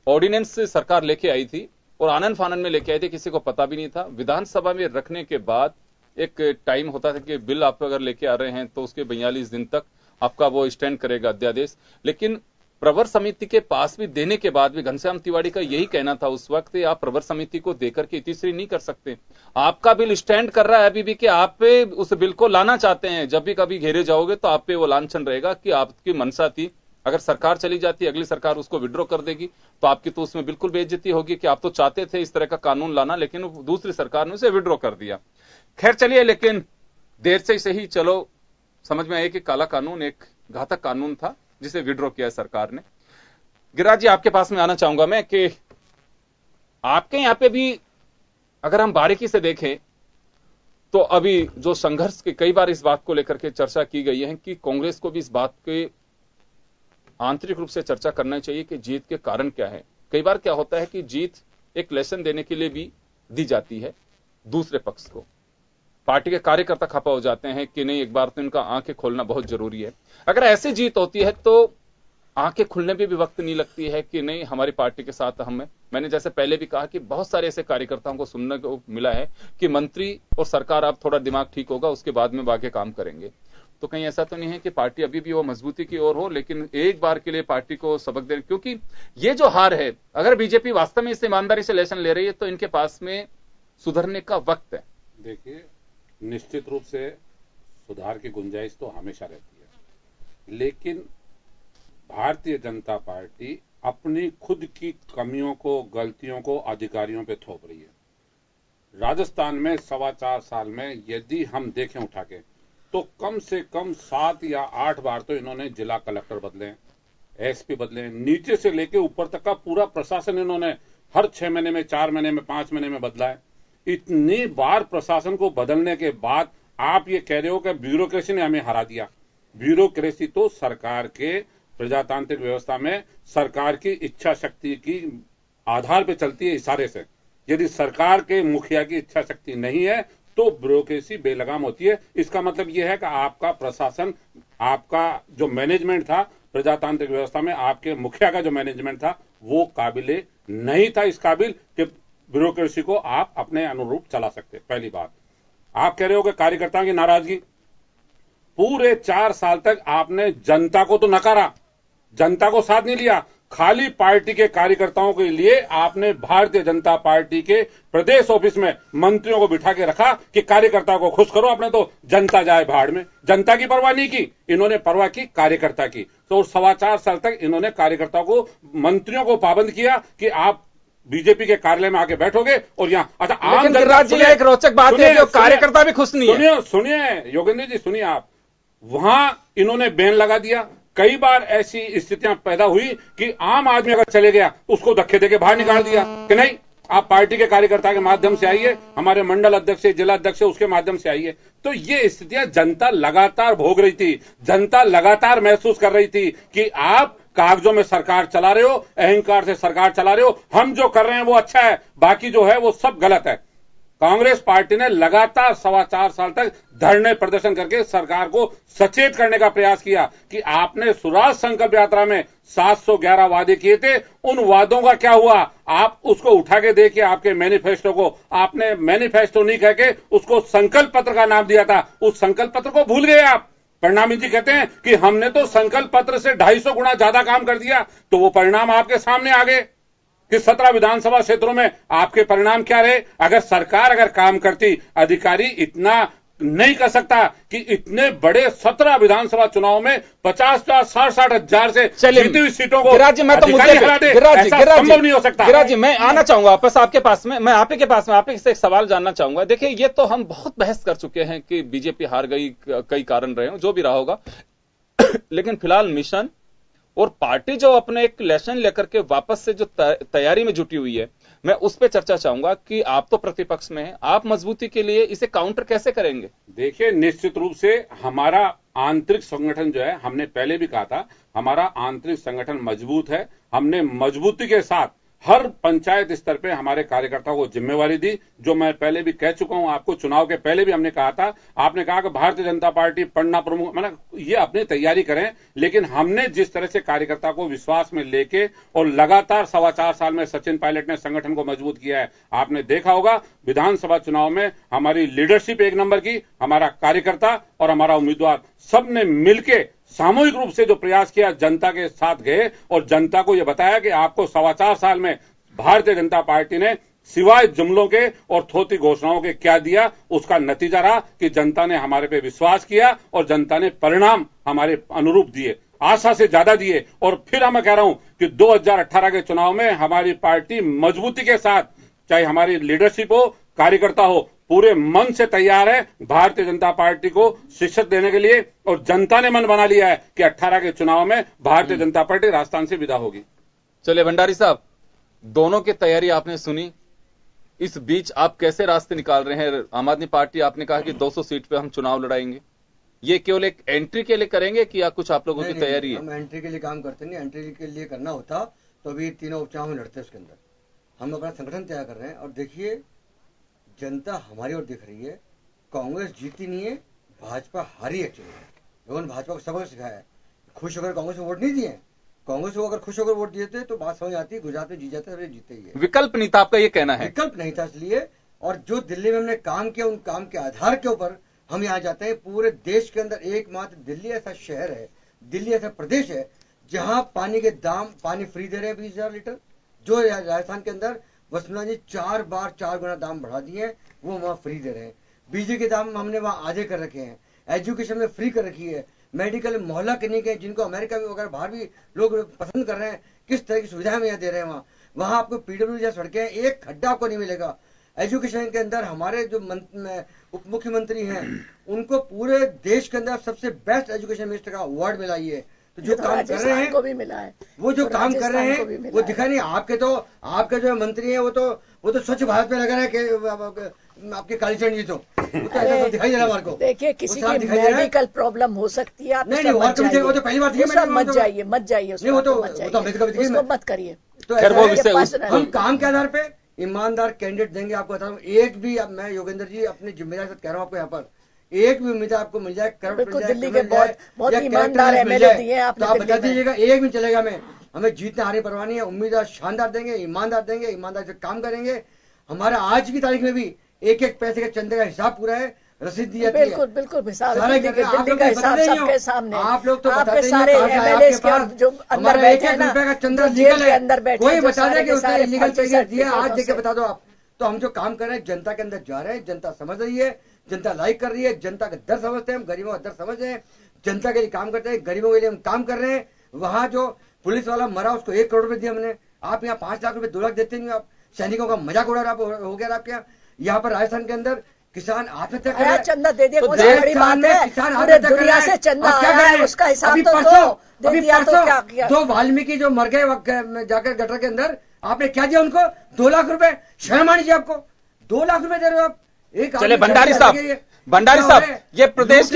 ऑर्डिनेंस सरकार लेके आई थी और आनंद फानंद में लेके आई थी, किसी को पता भी नहीं था। विधानसभा में रखने के बाद एक टाइम होता था कि बिल आप अगर लेके आ रहे हैं तो उसके 42 दिन तक आपका वो स्टैंड करेगा अध्यादेश। लेकिन प्रवर समिति के पास भी देने के बाद भी घनश्याम तिवारी का यही कहना था उस वक्त, आप प्रवर समिति को देकर के तीसरी नहीं कर सकते। आपका बिल स्टैंड कर रहा है अभी भी कि आप पे उस बिल को लाना चाहते हैं। जब भी कभी घेरे जाओगे तो आप पे वो लांछन रहेगा कि आपकी मंशा थी, अगर सरकार चली जाती, अगली सरकार उसको विड्रॉ कर देगी तो आपकी तो उसमें बिल्कुल बेइज्जती होगी कि आप तो चाहते थे इस तरह का कानून लाना, लेकिन दूसरी सरकार ने उसे विड्रॉ कर दिया। खैर चलिए, लेकिन देर से सही चलो समझ में आया कि काला कानून एक घातक कानून था जिसे विड्रॉ किया सरकार ने। गिरिराज जी, आपके पास में आना चाहूंगा मैं कि आपके यहां पे भी अगर हम बारीकी से देखें तो अभी जो संघर्ष के कई बार इस बात को लेकर के चर्चा की गई है कि कांग्रेस को भी इस बात के आंतरिक रूप से चर्चा करना चाहिए कि जीत के कारण क्या है। कई बार क्या होता है कि जीत एक लेसन देने के लिए भी दी जाती है दूसरे पक्ष को। पार्टी के कार्यकर्ता खपा हो जाते हैं कि नहीं, एक बार तो इनका आंखें खोलना बहुत जरूरी है। अगर ऐसी जीत होती है तो आंखें खुलने में भी वक्त नहीं लगती है कि नहीं, हमारी पार्टी के साथ हम हैं। मैंने जैसे पहले भी कहा कि बहुत सारे ऐसे कार्यकर्ताओं को सुनने को मिला है कि मंत्री और सरकार अब थोड़ा दिमाग ठीक होगा उसके बाद में बाकी काम करेंगे। तो कहीं ऐसा तो नहीं है कि पार्टी अभी भी वो मजबूती की ओर हो, लेकिन एक बार के लिए पार्टी को सबक दे, क्योंकि ये जो हार है, अगर बीजेपी वास्तव में इस ईमानदारी से लेसन ले रही है तो इनके पास में सुधरने का वक्त है। देखिए, निश्चित रूप से सुधार की गुंजाइश तो हमेशा रहती है, लेकिन भारतीय जनता पार्टी अपनी खुद की कमियों को, गलतियों को अधिकारियों पे थोप रही है। राजस्थान में 4.25 साल में यदि हम देखें उठा के, तो कम से कम 7 या 8 बार तो इन्होंने जिला कलेक्टर बदले, एसपी बदले, नीचे से लेके ऊपर तक का पूरा प्रशासन इन्होंने हर 6 महीने में, 4 महीने में, 5 महीने में बदला है। इतनी बार प्रशासन को बदलने के बाद आप ये कह रहे हो कि ब्यूरोक्रेसी ने हमें हरा दिया। ब्यूरोक्रेसी तो सरकार के प्रजातांत्रिक व्यवस्था में सरकार की इच्छा शक्ति की आधार पे चलती है, इशारे से। यदि सरकार के मुखिया की इच्छा शक्ति नहीं है तो ब्यूरोक्रेसी बेलगाम होती है। इसका मतलब यह है कि आपका प्रशासन, आपका जो मैनेजमेंट था प्रजातांत्रिक व्यवस्था में, आपके मुखिया का जो मैनेजमेंट था वो काबिले नहीं था, इस काबिल कि ब्यूरोक्रेसी को आप अपने अनुरूप चला सकते। पहली बात, आप कह रहे हो कि कार्यकर्ताओं की नाराजगी, पूरे 4 साल तक आपने जनता को तो नकारा, जनता को साथ नहीं लिया, खाली पार्टी के कार्यकर्ताओं के लिए आपने भारतीय जनता पार्टी के प्रदेश ऑफिस में मंत्रियों को बिठा के रखा कि कार्यकर्ताओं को खुश करो, आपने तो जनता जाए भाड़ में। जनता की परवाह नहीं की, इन्होंने परवाह की कार्यकर्ता की। तो 4.25 साल तक इन्होंने कार्यकर्ताओं को, मंत्रियों को पाबंद किया कि आप बीजेपी के कार्यालय में आके बैठोगे और यहाँ। अच्छा, आम जनता, एक रोचक बात है, कार्यकर्ता भी खुश नहीं है। सुनिए योगेंद्र जी, सुनिए आप, वहां इन्होंने बैन लगा दिया। कई बार ऐसी स्थितियां पैदा हुई कि आम आदमी अगर चले गया उसको धक्के देके बाहर निकाल दिया कि नहीं, आप पार्टी के कार्यकर्ता के माध्यम से आइए, हमारे मंडल अध्यक्ष, जिला अध्यक्ष, उसके माध्यम से आइए। तो ये स्थितियां जनता लगातार भोग रही थी, जनता लगातार महसूस कर रही थी कि आप कागजों में सरकार चला रहे हो, अहंकार से सरकार चला रहे हो, हम जो कर रहे हैं वो अच्छा है, बाकी जो है वो सब गलत है। कांग्रेस पार्टी ने लगातार 4.25 साल तक धरने प्रदर्शन करके सरकार को सचेत करने का प्रयास किया कि आपने स्वराज संकल्प यात्रा में 711 वादे किए थे, उन वादों का क्या हुआ? आप उसको उठा के देखिए, आपके मैनिफेस्टो को। आपने मैनिफेस्टो नहीं कह के उसको संकल्प पत्र का नाम दिया था, उस संकल्प पत्र को भूल गए आप। परिणामी जी कहते हैं कि हमने तो संकल्प पत्र से 250 गुना ज्यादा काम कर दिया, तो वो परिणाम आपके सामने आ गए कि 17 विधानसभा क्षेत्रों में आपके परिणाम क्या रहे। अगर सरकार अगर काम करती, अधिकारी इतना नहीं कर सकता कि इतने बड़े 17 विधानसभा चुनाव में 50-60 हजार से जीती हुई सीटों को गिरिराज जी, मैं तो संभव नहीं हो सकता। गिरिराज जी, मैं आना चाहूंगा वापस आपके पास में, मैं आप ही के पास में आपसे एक सवाल जानना चाहूंगा। देखिए, ये तो हम बहुत बहस कर चुके हैं कि बीजेपी हार गई, कई कारण रहे हो, जो भी रहा होगा, लेकिन फिलहाल मिशन और पार्टी जो अपने एक लेसन लेकर के वापस से जो तैयारी में जुटी हुई है, मैं उस पर चर्चा चाहूंगा कि आप तो प्रतिपक्ष में हैं, आप मजबूती के लिए इसे काउंटर कैसे करेंगे? देखिए, निश्चित रूप से हमारा आंतरिक संगठन जो है, हमने पहले भी कहा था, हमारा आंतरिक संगठन मजबूत है। हमने मजबूती के साथ हर पंचायत स्तर पे हमारे कार्यकर्ताओं को जिम्मेवारी दी, जो मैं पहले भी कह चुका हूं आपको। चुनाव के पहले भी हमने कहा था, आपने कहा कि भारतीय जनता पार्टी पन्ना प्रमुख, मैंने ये अपनी तैयारी करें, लेकिन हमने जिस तरह से कार्यकर्ता को विश्वास में लेके और लगातार 4.25 साल में सचिन पायलट ने संगठन को मजबूत किया है। आपने देखा होगा विधानसभा चुनाव में हमारी लीडरशिप 1 नंबर की, हमारा कार्यकर्ता और हमारा उम्मीदवार सबने मिलके सामूहिक रूप से जो प्रयास किया, जनता के साथ गए और जनता को यह बताया कि आपको 4.25 साल में भारतीय जनता पार्टी ने सिवाय जुमलों के और थोथी घोषणाओं के क्या दिया, उसका नतीजा रहा कि जनता ने हमारे पे विश्वास किया और जनता ने परिणाम हमारे अनुरूप दिए, आशा से ज्यादा दिए। और फिर मैं कह रहा हूं कि 2018 के चुनाव में हमारी पार्टी मजबूती के साथ, चाहे हमारी लीडरशिप हो, कार्यकर्ता हो, पूरे मन से तैयार है भारतीय जनता पार्टी को शिक्षक देने के लिए। और जनता ने मन बना लिया है कि 18 के चुनाव में भारतीय जनता पार्टी राजस्थान से विदा होगी। चलिए भंडारी साहब, दोनों की तैयारी आपने सुनी, इस बीच आप कैसे रास्ते निकाल रहे हैं? आम आदमी पार्टी आपने कहा कि 200 सीट पे हम चुनाव लड़ाएंगे, ये केवल एक एंट्री के लिए करेंगे कि या कुछ आप लोगों की तैयारी है? हम एंट्री के लिए काम करते नहीं, एंट्री के लिए करना होता तो अभी 3 उपचुनाव में लड़ते। उसके अंदर हम अपना संगठन तैयार कर रहे हैं और देखिए, जनता हमारी ओर दिख रही है। कांग्रेस जीती नहीं है, भाजपा हारी है। लोगों ने भाजपा को सबक सिखाया है, खुश होकर कांग्रेस को वोट नहीं दिए। कांग्रेस को अगर खुश होकर वोट दिए थे तो बात समझ आती है, गुजरात में जीत जाते, अरे जीते ही है। विकल्प नहीं था आपका, ये कहना है? विकल्प नहीं था, इसलिए। और जो दिल्ली में हमने काम किया, उन काम के आधार के ऊपर हम यहाँ जाते हैं, पूरे देश के अंदर एकमात्र दिल्ली ऐसा शहर है, दिल्ली ऐसा प्रदेश है जहां पानी के दाम, पानी फ्री दे रहे हैं 20,000 लीटर, जो राजस्थान के अंदर वसुंधरा जी 4 गुना दाम बढ़ा दिए हैं, वो वहां फ्री दे रहे हैं। बिजली के दाम हमने वहां आधे कर रखे हैं, एजुकेशन में फ्री कर रखी है, मेडिकल मोहल्ला क्लिनिक है जिनको अमेरिका में वगैरह बाहर भी लोग पसंद कर रहे हैं, किस तरह की सुविधाएं हम यहाँ दे रहे हैं। वहां आपको पीडब्ल्यू सड़कें, एक खड्डा आपको नहीं मिलेगा। एजुकेशन के अंदर हमारे जो उप मुख्यमंत्री हैं उनको पूरे देश के अंदर सबसे बेस्ट एजुकेशन मिनिस्टर का अवार्ड मिला है। तो जो काम कर रहे हैं को भी मिला है, वो जो काम कर रहे हैं वो दिखा नहीं। आपके जो मंत्री हैं वो तो स्वच्छ भारत में लगा रहे हैं, आपके कालीचरण जी तो ऐसा तो दिखाई दे रहा है हमारे को। देखिए किसी की मेडिकल प्रॉब्लम हो सकती है, आप नहीं वो तो पहली बात मत जाइए मत करिए। तो हम काम के आधार पे ईमानदार कैंडिडेट देंगे। आपको बता रहा हूँ, एक भी, अब मैं योगेंद्र जी अपनी जिम्मेदारी से कह रहा हूँ आपको, यहाँ पर एक भी उम्मीदवार आपको मिल जाए, दिल्ली के बहुत ईमानदार एमएलए दिए हैं तो आप बता दीजिएगा, एक भी चलेगा। हमें जीतने हारे परवाह नहीं है। उम्मीदवार शानदार देंगे, ईमानदार से काम करेंगे। हमारा आज की तारीख में भी एक एक पैसे के चंदे का हिसाब पूरा है, रसीद दी जाती है। बिल्कुल हिसाब सबके सामने। आप लोग तो आपके सारे एमएलए जो अंदर बैठे हैं ना, का चंदा जेल के अंदर बैठे, कोई बता दे कि उसने इलीगल पैसे दिए, आज देके बता दो आप। तो हम जो काम कर रहे हैं जनता के अंदर जा रहे हैं, जनता समझ रही है, जनता लाइक कर रही है, जनता का दर्द समझते हैं, हम गरीबों का दर्द समझ रहे हैं, जनता के लिए काम करते हैं, गरीबों के लिए हम काम कर रहे हैं। वहां जो पुलिस वाला मरा उसको 1 करोड़ रुपए दिए हमने, आप यहाँ 5 लाख रुपए 2 लाख देते नहीं। आप सैनिकों का मजाक उड़ा हो गया आपके यहाँ पर। राजस्थान के अंदर किसान आत्महत्या कर रहे हैं, चंदा दे दिया, तो बड़ी बात है। किसान आत्महत्या कर रहे हैं, चंदा आया है, उसका हिसाब तो दे दिया, तो क्या किया? 2 वाल्मीकि जो मर गए जाकर गटर के अंदर, आपने क्या दिया उनको? 2 लाख रुपए। शर्म आनी चाहिए आपको, 2 लाख रुपए दे रहे हो आप। चले भंडारी साहब, ये प्रदेश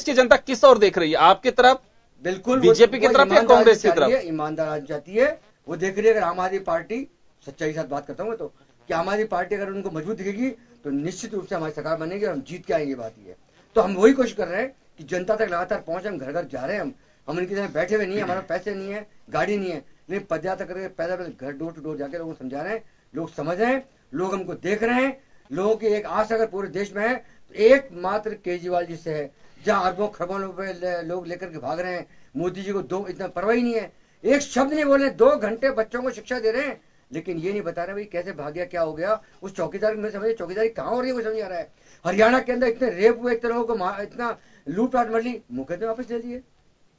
की जनता किस ओर देख रही है? आपकी तरफ, बिल्कुल बीजेपी की तरफ या कांग्रेस की तरफ? ईमानदार आदमी चाहती है, वो देख रही है। अगर आम आदमी पार्टी, सच्चाई के साथ बात करता हूँ तो, कि आम आदमी पार्टी अगर उनको मजबूत दिखेगी तो निश्चित रूप से हमारी सरकार बनेगी और हम जीत के आएंगे। बात ये तो हम वही कोशिश कर रहे हैं कि जनता तक लगातार पहुंचे। हम घर घर जा रहे हैं, हम इनकी तरह बैठे हुए नहीं है, हमारा पैसे नहीं है, गाड़ी नहीं है, लेकिन पदयात्रा करके पैदल घर डोर टू डोर जाकर लोगों को समझा रहे हैं। लोग समझ रहे हैं, लोग हमको देख रहे हैं। लोगों की एक आस अगर पूरे देश में है तो एकमात्र केजरीवाल जी से है, जहां अरबों खरबों लोग लेकर के भाग रहे हैं। मोदी जी को इतना परवाह ही नहीं है, एक शब्द नहीं बोल रहे। 2 घंटे बच्चों को शिक्षा दे रहे हैं, लेकिन ये नहीं बता रहे भाई कैसे भाग गया, क्या हो गया उस चौकीदार में। समझे चौकीदारी कहाँ हो रही है वो समझ आ रहा है। हरियाणा के अंदर इतने रेप हुए, इतने लोगों को इतना लूटपाट मर ली, मुकदमे वापस ले लिए।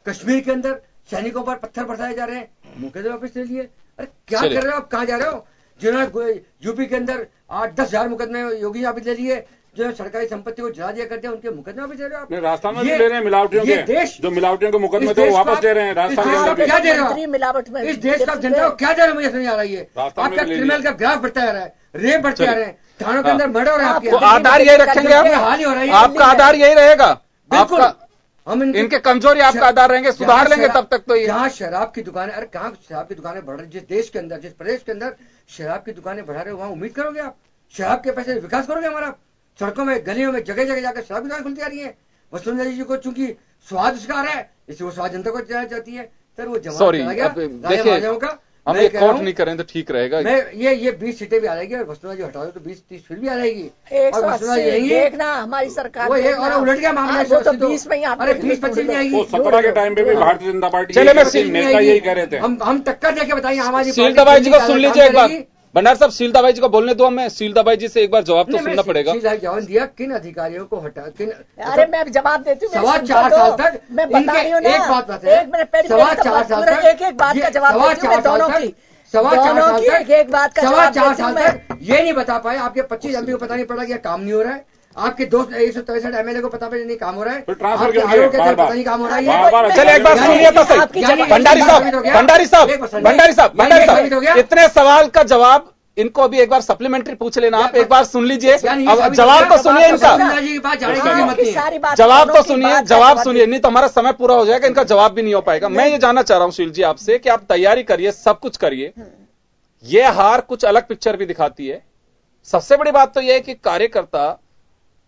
कश्मीर के अंदर सैनिकों पर पत्थर बरसाए जा रहे हैं, मुकदमे वापस ले लिए। अरे क्या कर रहे हो आप, कहाँ जा रहे हो? जिन्होंने यूपी के अंदर 8-10 हजार मुकदमे योगी वापस ले लिए, जो सरकारी संपत्ति को जला दिया करते हैं, उनके मुकदमे वापस ले रहे हो आप। राजस्थान में ले रहे हैं मिलावटियों के, देश जो मिलावटियों के मुकदमे थे वो वापस ले रहे हैं राजस्थान के अंदर। क्या दे रहे हो मिलावट में? इस देश का जनता को क्या दे रहे हो मुझे समझ आ रही है। आपका क्रिमिनल का ग्राफ बढ़ता जा रहा है, रेप बढ़ते जा रहे हैं, थानों के अंदर मर्डर हो रहा है। आपके आधार यही रखेंगे आप, हाल ही हो रहा है, आपका आधार यही रहेगा। बिल्कुल, हम इनके कमजोरी आपका आधार रहेंगे, सुधार लेंगे तब तक। तो यहाँ शराब की दुकानें, अरे कहाँ शराब की दुकानें बढ़ रही, जिस देश के अंदर, जिस प्रदेश के अंदर शराब की दुकानें बढ़ा रहे हो, वहां उम्मीद करोगे आप शराब के पैसे विकास करोगे हमारा? सड़कों में, गलियों में, जगह जगह जाकर शराब की दुकान खुलती आ रही है। वसुंधरा जी को चूंकि स्वाद उसका आ रहा है, इसलिए वो स्वाद जनता को देना चाहती है। सर वो सॉरी, देखिए हम एक कोर्ट नहीं करें तो ठीक रहेगा। मैं ये 20 सीटें भी आ जाएगी और वसुंधरा जी हटा दो तो 20-30 फिर भी आ जाएगी। और वसुंधरा जी देखना हमारी सरकार वो एक और उलट गया मामला। तो 20 में, अरे 20-25 में आएगी। 17 के टाइम पे भी भारतीय जनता पार्टी चले नेता यही कह रहे थे। हम टक्कर देके बताइए हमारी शीलदाबाई जी को सुन लीजिए एक बार। भंडारी साहब, शीलदाबाई जी को बोलने दो, हमें शीलदाबाई जी से एक बार जवाब तो सुनना पड़ेगा। जवाब दिया, किन अधिकारियों को हटा, किन? अरे मैं जवाब देती हूँ। 4.25 साल तक मैं बता रही हूँ ना, एक बात है, 4.25 साल तक एक बात का जवाब देती हूँ दोनों की, 4.25 साल तक एक बात का जवाब 4.25 साल तक ये नहीं बता पाए। आपके 25 एमपी को पता नहीं पड़ा कि काम नहीं हो रहा है, आपके 163 एमएलए को पता नहीं काम हो रहा है, आपके आयोग के पता नहीं काम हो रहा है। चलिए एक बार सुनिए तो सही। भंडारी साहब, इतने सवाल का जवाब इनको अभी एक बार सप्लीमेंट्री पूछ लेना आप, एक बार सुन लीजिए। अब जवाब तो सुनिए इनका, जवाब सुनिए, नहीं तो हमारा समय पूरा हो जाएगा, इनका जवाब भी नहीं हो पाएगा। मैं ये जानना चाह रहा हूं शील जी आपसे कि आप तैयारी करिए, सब कुछ करिए, ये हार कुछ अलग पिक्चर भी दिखाती है। सबसे बड़ी बात तो यह है कि कार्यकर्ता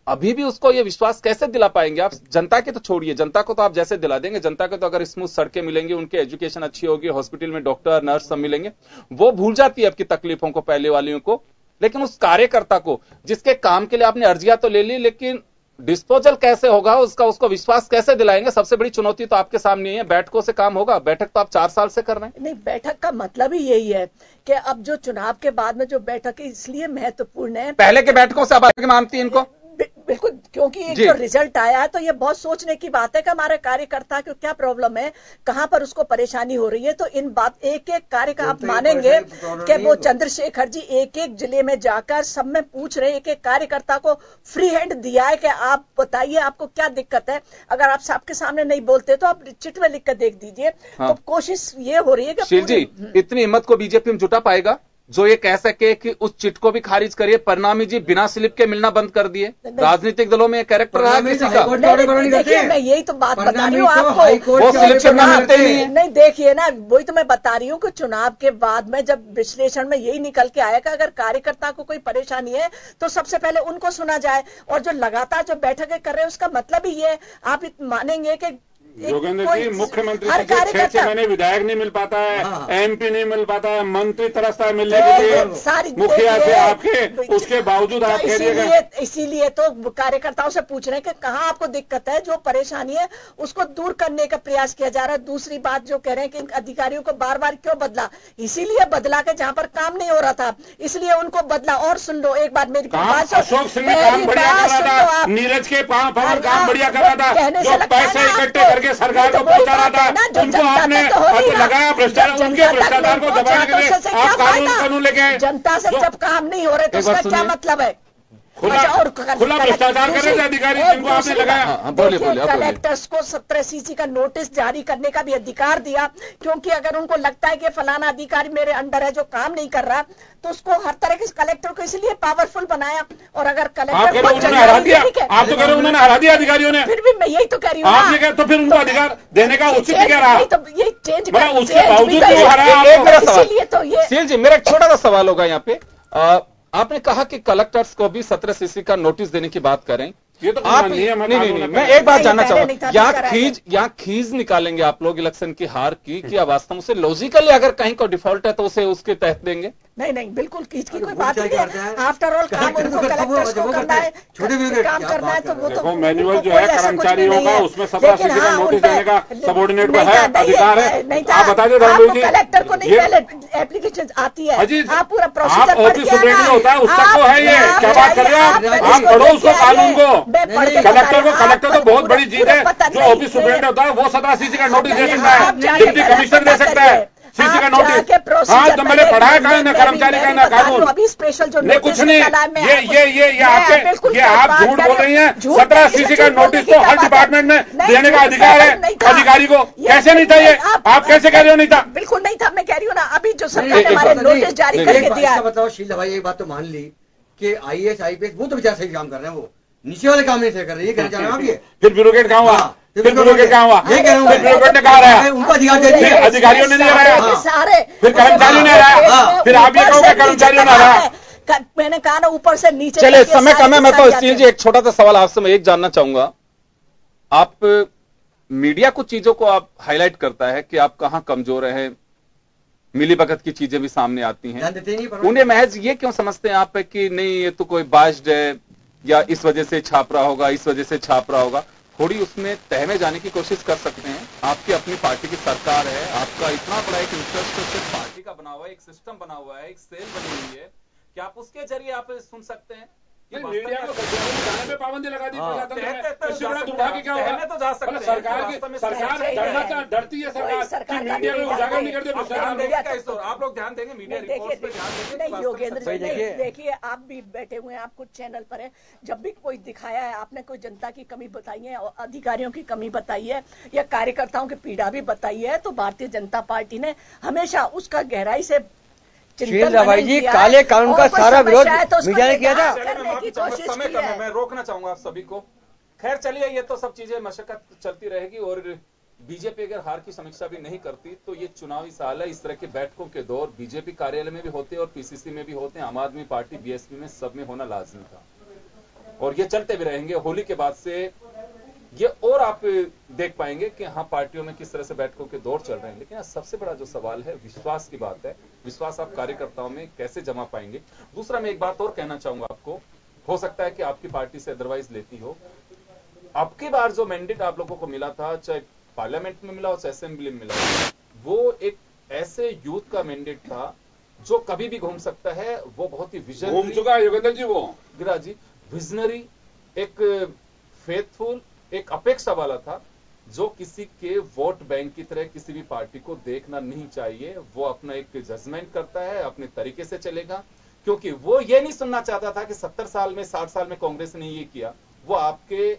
अभी भी उसको ये विश्वास कैसे दिला पाएंगे आप? जनता के तो छोड़िए, जनता को तो आप जैसे दिला देंगे, जनता को तो अगर स्मूथ सड़कें मिलेंगी, उनके एजुकेशन अच्छी होगी, हॉस्पिटल में डॉक्टर नर्स सब मिलेंगे, वो भूल जाती है आपकी तकलीफों को, पहले वालियों को। लेकिन उस कार्यकर्ता को जिसके काम के लिए आपने अर्जियां तो ले ली, लेकिन डिस्पोजल कैसे होगा, उसको विश्वास कैसे दिलाएंगे? सबसे बड़ी चुनौती तो आपके सामने ही है। बैठकों से काम होगा? बैठक तो आप 4 साल से कर रहे हैं। नहीं, बैठक का मतलब ही यही है कि अब जो चुनाव के बाद में जो बैठक है इसलिए महत्वपूर्ण है। पहले के बैठकों से आप मानती हैं इनको? बिल्कुल, क्योंकि एक जो रिजल्ट आया है तो ये बहुत सोचने की बात है कि हमारे कार्यकर्ता को क्या प्रॉब्लम है, कहां पर उसको परेशानी हो रही है। तो इन बात एक एक कार्य का आप मानेंगे कि वो चंद्रशेखर जी एक एक जिले में जाकर सब में पूछ रहे, एक एक कार्यकर्ता को फ्री हैंड दिया है कि आप बताइए आपको क्या दिक्कत है। अगर आप सबके सामने नहीं बोलते तो आप चिट में लिख कर देख दीजिए। तो कोशिश ये हो रही है कि शील जी, इतनी हिम्मत को बीजेपी में जुटा पाएगा जो ये कह सके कि उस चिट को भी खारिज करिए? परिणामी जी बिना स्लिप के मिलना बंद कर दिए। राजनीतिक दलों में ये कैरेक्टर रहा किसी का? देखिए, मैं यही तो बात बता रही हूँ आपको, वो स्लिप से मिलते ही नहीं। नहीं, देखिए ना, वही तो मैं बता रही हूँ कि चुनाव के बाद में जब विश्लेषण में यही निकल के आया कि अगर कार्यकर्ता को कोई परेशानी है तो सबसे पहले उनको सुना जाए। और जो लगातार जो बैठकें कर रहे हैं उसका मतलब ही ये, आप मानेंगे कि योगेंद्र जी, मुख्यमंत्री से 6 महीने विधायक नहीं मिल पाता है, एमपी नहीं मिल पाता है, मंत्री तरसता है मिलने के लिए मुखिया से आपके, उसके बावजूद आप कह रहिएगा। इसीलिए तो कार्यकर्ताओं से पूछ रहे हैं कि कहाँ आपको दिक्कत है, जो परेशानी है उसको दूर करने का प्रयास किया जा रहा है। दूसरी बात जो कह रहे हैं कि इन अधिकारियों को बार बार क्यों बदला, इसीलिए बदला के जहाँ पर काम नहीं हो रहा था इसलिए उनको बदला। और सुन लो एक बात मेरी, अशोक सिंह काम बढ़िया कर रहा था, नीरज के पावर काम बढ़िया कर रहा था, जो पैसे इकट्ठे करके सरकार को पहुंचा रहा था, उनको आपने लगाया भ्रष्टाचार, उनके भ्रष्टाचार को दबाने के लिए आप कानून लेके। जनता से जब काम नहीं हो रहे तो उसका क्या मतलब है? खुला भ्रष्टाचार कर रहे थे अधिकारी जिनको आपने लगाया। बोलिए। कलेक्टर्स को 17 सीसी का नोटिस जारी करने का भी अधिकार दिया, क्योंकि अगर उनको लगता है कि फलाना अधिकारी मेरे अंडर है जो काम नहीं कर रहा तो उसको हर तरह के कलेक्टर को इसलिए पावरफुल बनाया। और अगर कलेक्टर उन्होंने हरा दिया, आप तो कह रहे हो उन्होंने हरा दिया अधिकारियों ने। फिर भी मैं यही तो कह रही हूँ, आपने कहा तो फिर उनको अधिकार देने का उचित क्या रहा? तो ये चेंज उसके बावजूद वो हराया। इसीलिए तो ये शील जी, मेरा एक छोटा सा सवाल होगा यहाँ पे। आपने कहा कि कलेक्टर्स को भी 17 सीसी का नोटिस देने की बात करें। ये तो आप नहीं, मैं एक बात जानना चाहूंगा, यहाँ खींच निकालेंगे आप लोग इलेक्शन की हार की, क्या वास्तव से लॉजिकली अगर कहीं को डिफॉल्ट है तो उसे उसके तहत देंगे? नहीं, बिल्कुल खींच की कोई बात नहीं है। आफ्टर ऑल काम उनको कलेक्टर्स को करना है, काम करना है तो वो तो मैनुअल जो है कर्मचारियों का उसमें 17 सीसी का नोटिस देने का सबॉर्डिनेट को है, अधिकार है। आप बता दें धर्मवीर जी, कलेक्टर को नहीं पहले एप्लीकेशन आती है, आप पूरा प्रोसीजर ऑफिस सुप्रीटेंडेंट होता है उसका को है, ये क्या बात कर रहे हैं आप? पढ़ो उसको कानून को। कलेक्टर तो बहुत बड़ी चीज है, जो ऑफिस सुप्रीटेंडेंट होता है वो 17 सीसी का नोटिस दे सकता है, डिप्टी कमिश्नर दे सकता है सीसी का नोटिस। हाँ, तो मैंने पढ़ा है ना कर्मचारी का ना कानून। अभी स्पेशल जो नहीं कुछ नहीं, ये आपके ये आप झूठ बोल रही हैं। 17 सीसी का नोटिस तो हर डिपार्टमेंट में देने का अधिकार है अधिकारी को। कैसे नहीं था ये? आप कैसे कह रहे हो नहीं था? बिल्कुल नहीं था, मैं कह रही हूँ ना, अभी जो सरकार ने हमारे नोटिस जारी करके दिया। बताओ शील भाई, एक बात तो मान ली कि IAS IPS वो तो बेचारा सही काम कर रहे हैं, वो नीचे वाले काम नहीं सही कर रहे, ये कहना चाह रहे हैं आप? ये फिर ब्यूरोक्रेट कहाँ हुआ? फिर ब्यूरोक्रेट कहाँ हुआ? ये कह रहा हूँ, ब्यूरोक्रेट ने कहा रहा उनको अधिकार दे दिए, अधिकारियों ने नहीं हराया, सारे फिर कर्मचारियों ने हराया, फिर आप ये कहोगे कर्मचारियों ने हराया। मैंने कहा ना ऊपर से नीचे। चलिए, समय कम है, मैं तो शील जी एक छोटा सा सवाल आपसे मैं एक जानना चाहूंगा। आप मीडिया कुछ चीजों को आप हाईलाइट करता है कि आप कहां कमजोर हैं, मिलीभगत की चीजें भी सामने आती हैं, उन्हें महज ये क्यों समझते हैं आप कि नहीं ये तो कोई बाइस्ड है या इस वजह से छाप रहा होगा, इस वजह से छाप रहा होगा? थोड़ी उसमें तह में जाने की कोशिश कर सकते हैं। आपकी अपनी पार्टी की सरकार है, आपका इतना बड़ा एक इंफ्रास्ट्रक्चर पार्टी का बना हुआ है, एक सिस्टम बना हुआ है, एक सेल बनी हुई है, क्या आप उसके जरिए आप सुन सकते हैं? मीडिया को जाने पे पाबंदी लगा दी प्रशासन ने, इससे बड़ा दुर्भाग्य क्या होगा? तो जा सकते हैं। सरकार डरती है सरकार कि मीडिया में उजागर नहीं करते भ्रष्टाचार। आप लोग ध्यान देंगे मीडिया रिपोर्ट्स पे ध्यान देंगे। नहीं योगेंद्र जी, देखिए आप भी बैठे हुए हैं, आप कुछ चैनल पर है, जब भी कोई दिखाया है आपने कोई जनता की कमी बताई है, अधिकारियों की कमी बताई है या कार्यकर्ताओं की पीड़ा भी बताई है, तो भारतीय जनता पार्टी ने हमेशा उसका गहराई से भाई जी, काले कानून का सारा विरोध मीडिया ने किया था। समय कम है, मैं रोकना चाहूंगा आप सभी को। खैर चलिए, ये तो सब चीजें मशक्कत चलती रहेगी और बीजेपी अगर हार की समीक्षा भी नहीं करती तो ये चुनावी साल है। इस तरह के बैठकों के दौर बीजेपी कार्यालय में भी होते हैं और पीसीसी में भी होते हैं, आम आदमी पार्टी बीएसपी में सब में होना लाजमी था और ये चलते भी रहेंगे। होली के बाद से ये और आप देख पाएंगे कि हाँ पार्टियों में किस तरह से बैठकों के दौर चल रहे हैं। लेकिन सबसे बड़ा जो सवाल है विश्वास की बात है, विश्वास आप कार्यकर्ताओं में कैसे जमा पाएंगे। दूसरा मैं एक बात और कहना चाहूंगा आपको, हो सकता है कि आपकी पार्टी से अदरवाइज लेती हो, अब की बार जो मैंडेट आप लोगों को मिला था, चाहे पार्लियामेंट में मिला हो चाहे असेंबली में मिला हो, वो एक ऐसे यूथ का मैंडेट था जो कभी भी घूम सकता है। वो बहुत ही विजनरी घूम चुका है योगेंद्र जी, वो गिरिराज जी, विजनरी, एक फेथफुल, एक अपेक्षा वाला था जो किसी के वोट बैंक की तरह किसी भी पार्टी को देखना नहीं चाहिए। वो अपना एक जजमेंट करता है, अपने तरीके से चलेगा, क्योंकि वो ये नहीं सुनना चाहता था कि 70 साल में 60 साल में कांग्रेस ने ये किया। वो आपके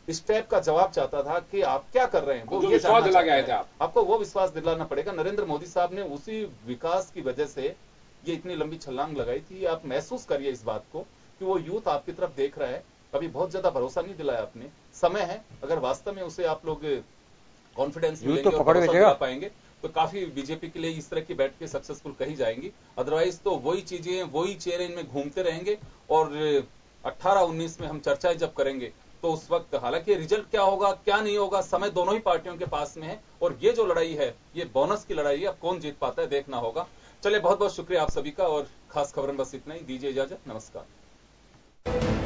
स्टेप का जवाब चाहता था कि आप क्या कर रहे हैं, वो ये विश्वास दिला गया था। आपको वो विश्वास दिलाना पड़ेगा। नरेंद्र मोदी साहब ने उसी विकास की वजह से ये इतनी लंबी छलांग लगाई थी। आप महसूस करिए इस बात को कि वो यूथ आपकी तरफ देख रहा है। अभी बहुत ज्यादा भरोसा नहीं दिलाया आपने, समय है। अगर वास्तव में उसे आप लोग कॉन्फिडेंस मिलेंगे और भरोसा दिला पाएंगे तो काफी बीजेपी के लिए इस तरह की बैठ के सक्सेसफुल कही जाएंगी। अदरवाइज तो वही चीजें, वही चेहरे इनमें घूमते रहेंगे और 18-19 में हम चर्चाएं जब करेंगे तो उस वक्त हालांकि रिजल्ट क्या होगा क्या नहीं होगा, समय दोनों ही पार्टियों के पास में है। और ये जो लड़ाई है ये बोनस की लड़ाई है, अब कौन जीत पाता है देखना होगा। चलिए, बहुत बहुत शुक्रिया आप सभी का और खास खबर में बस इतना ही। दीजिए इजाजत, नमस्कार।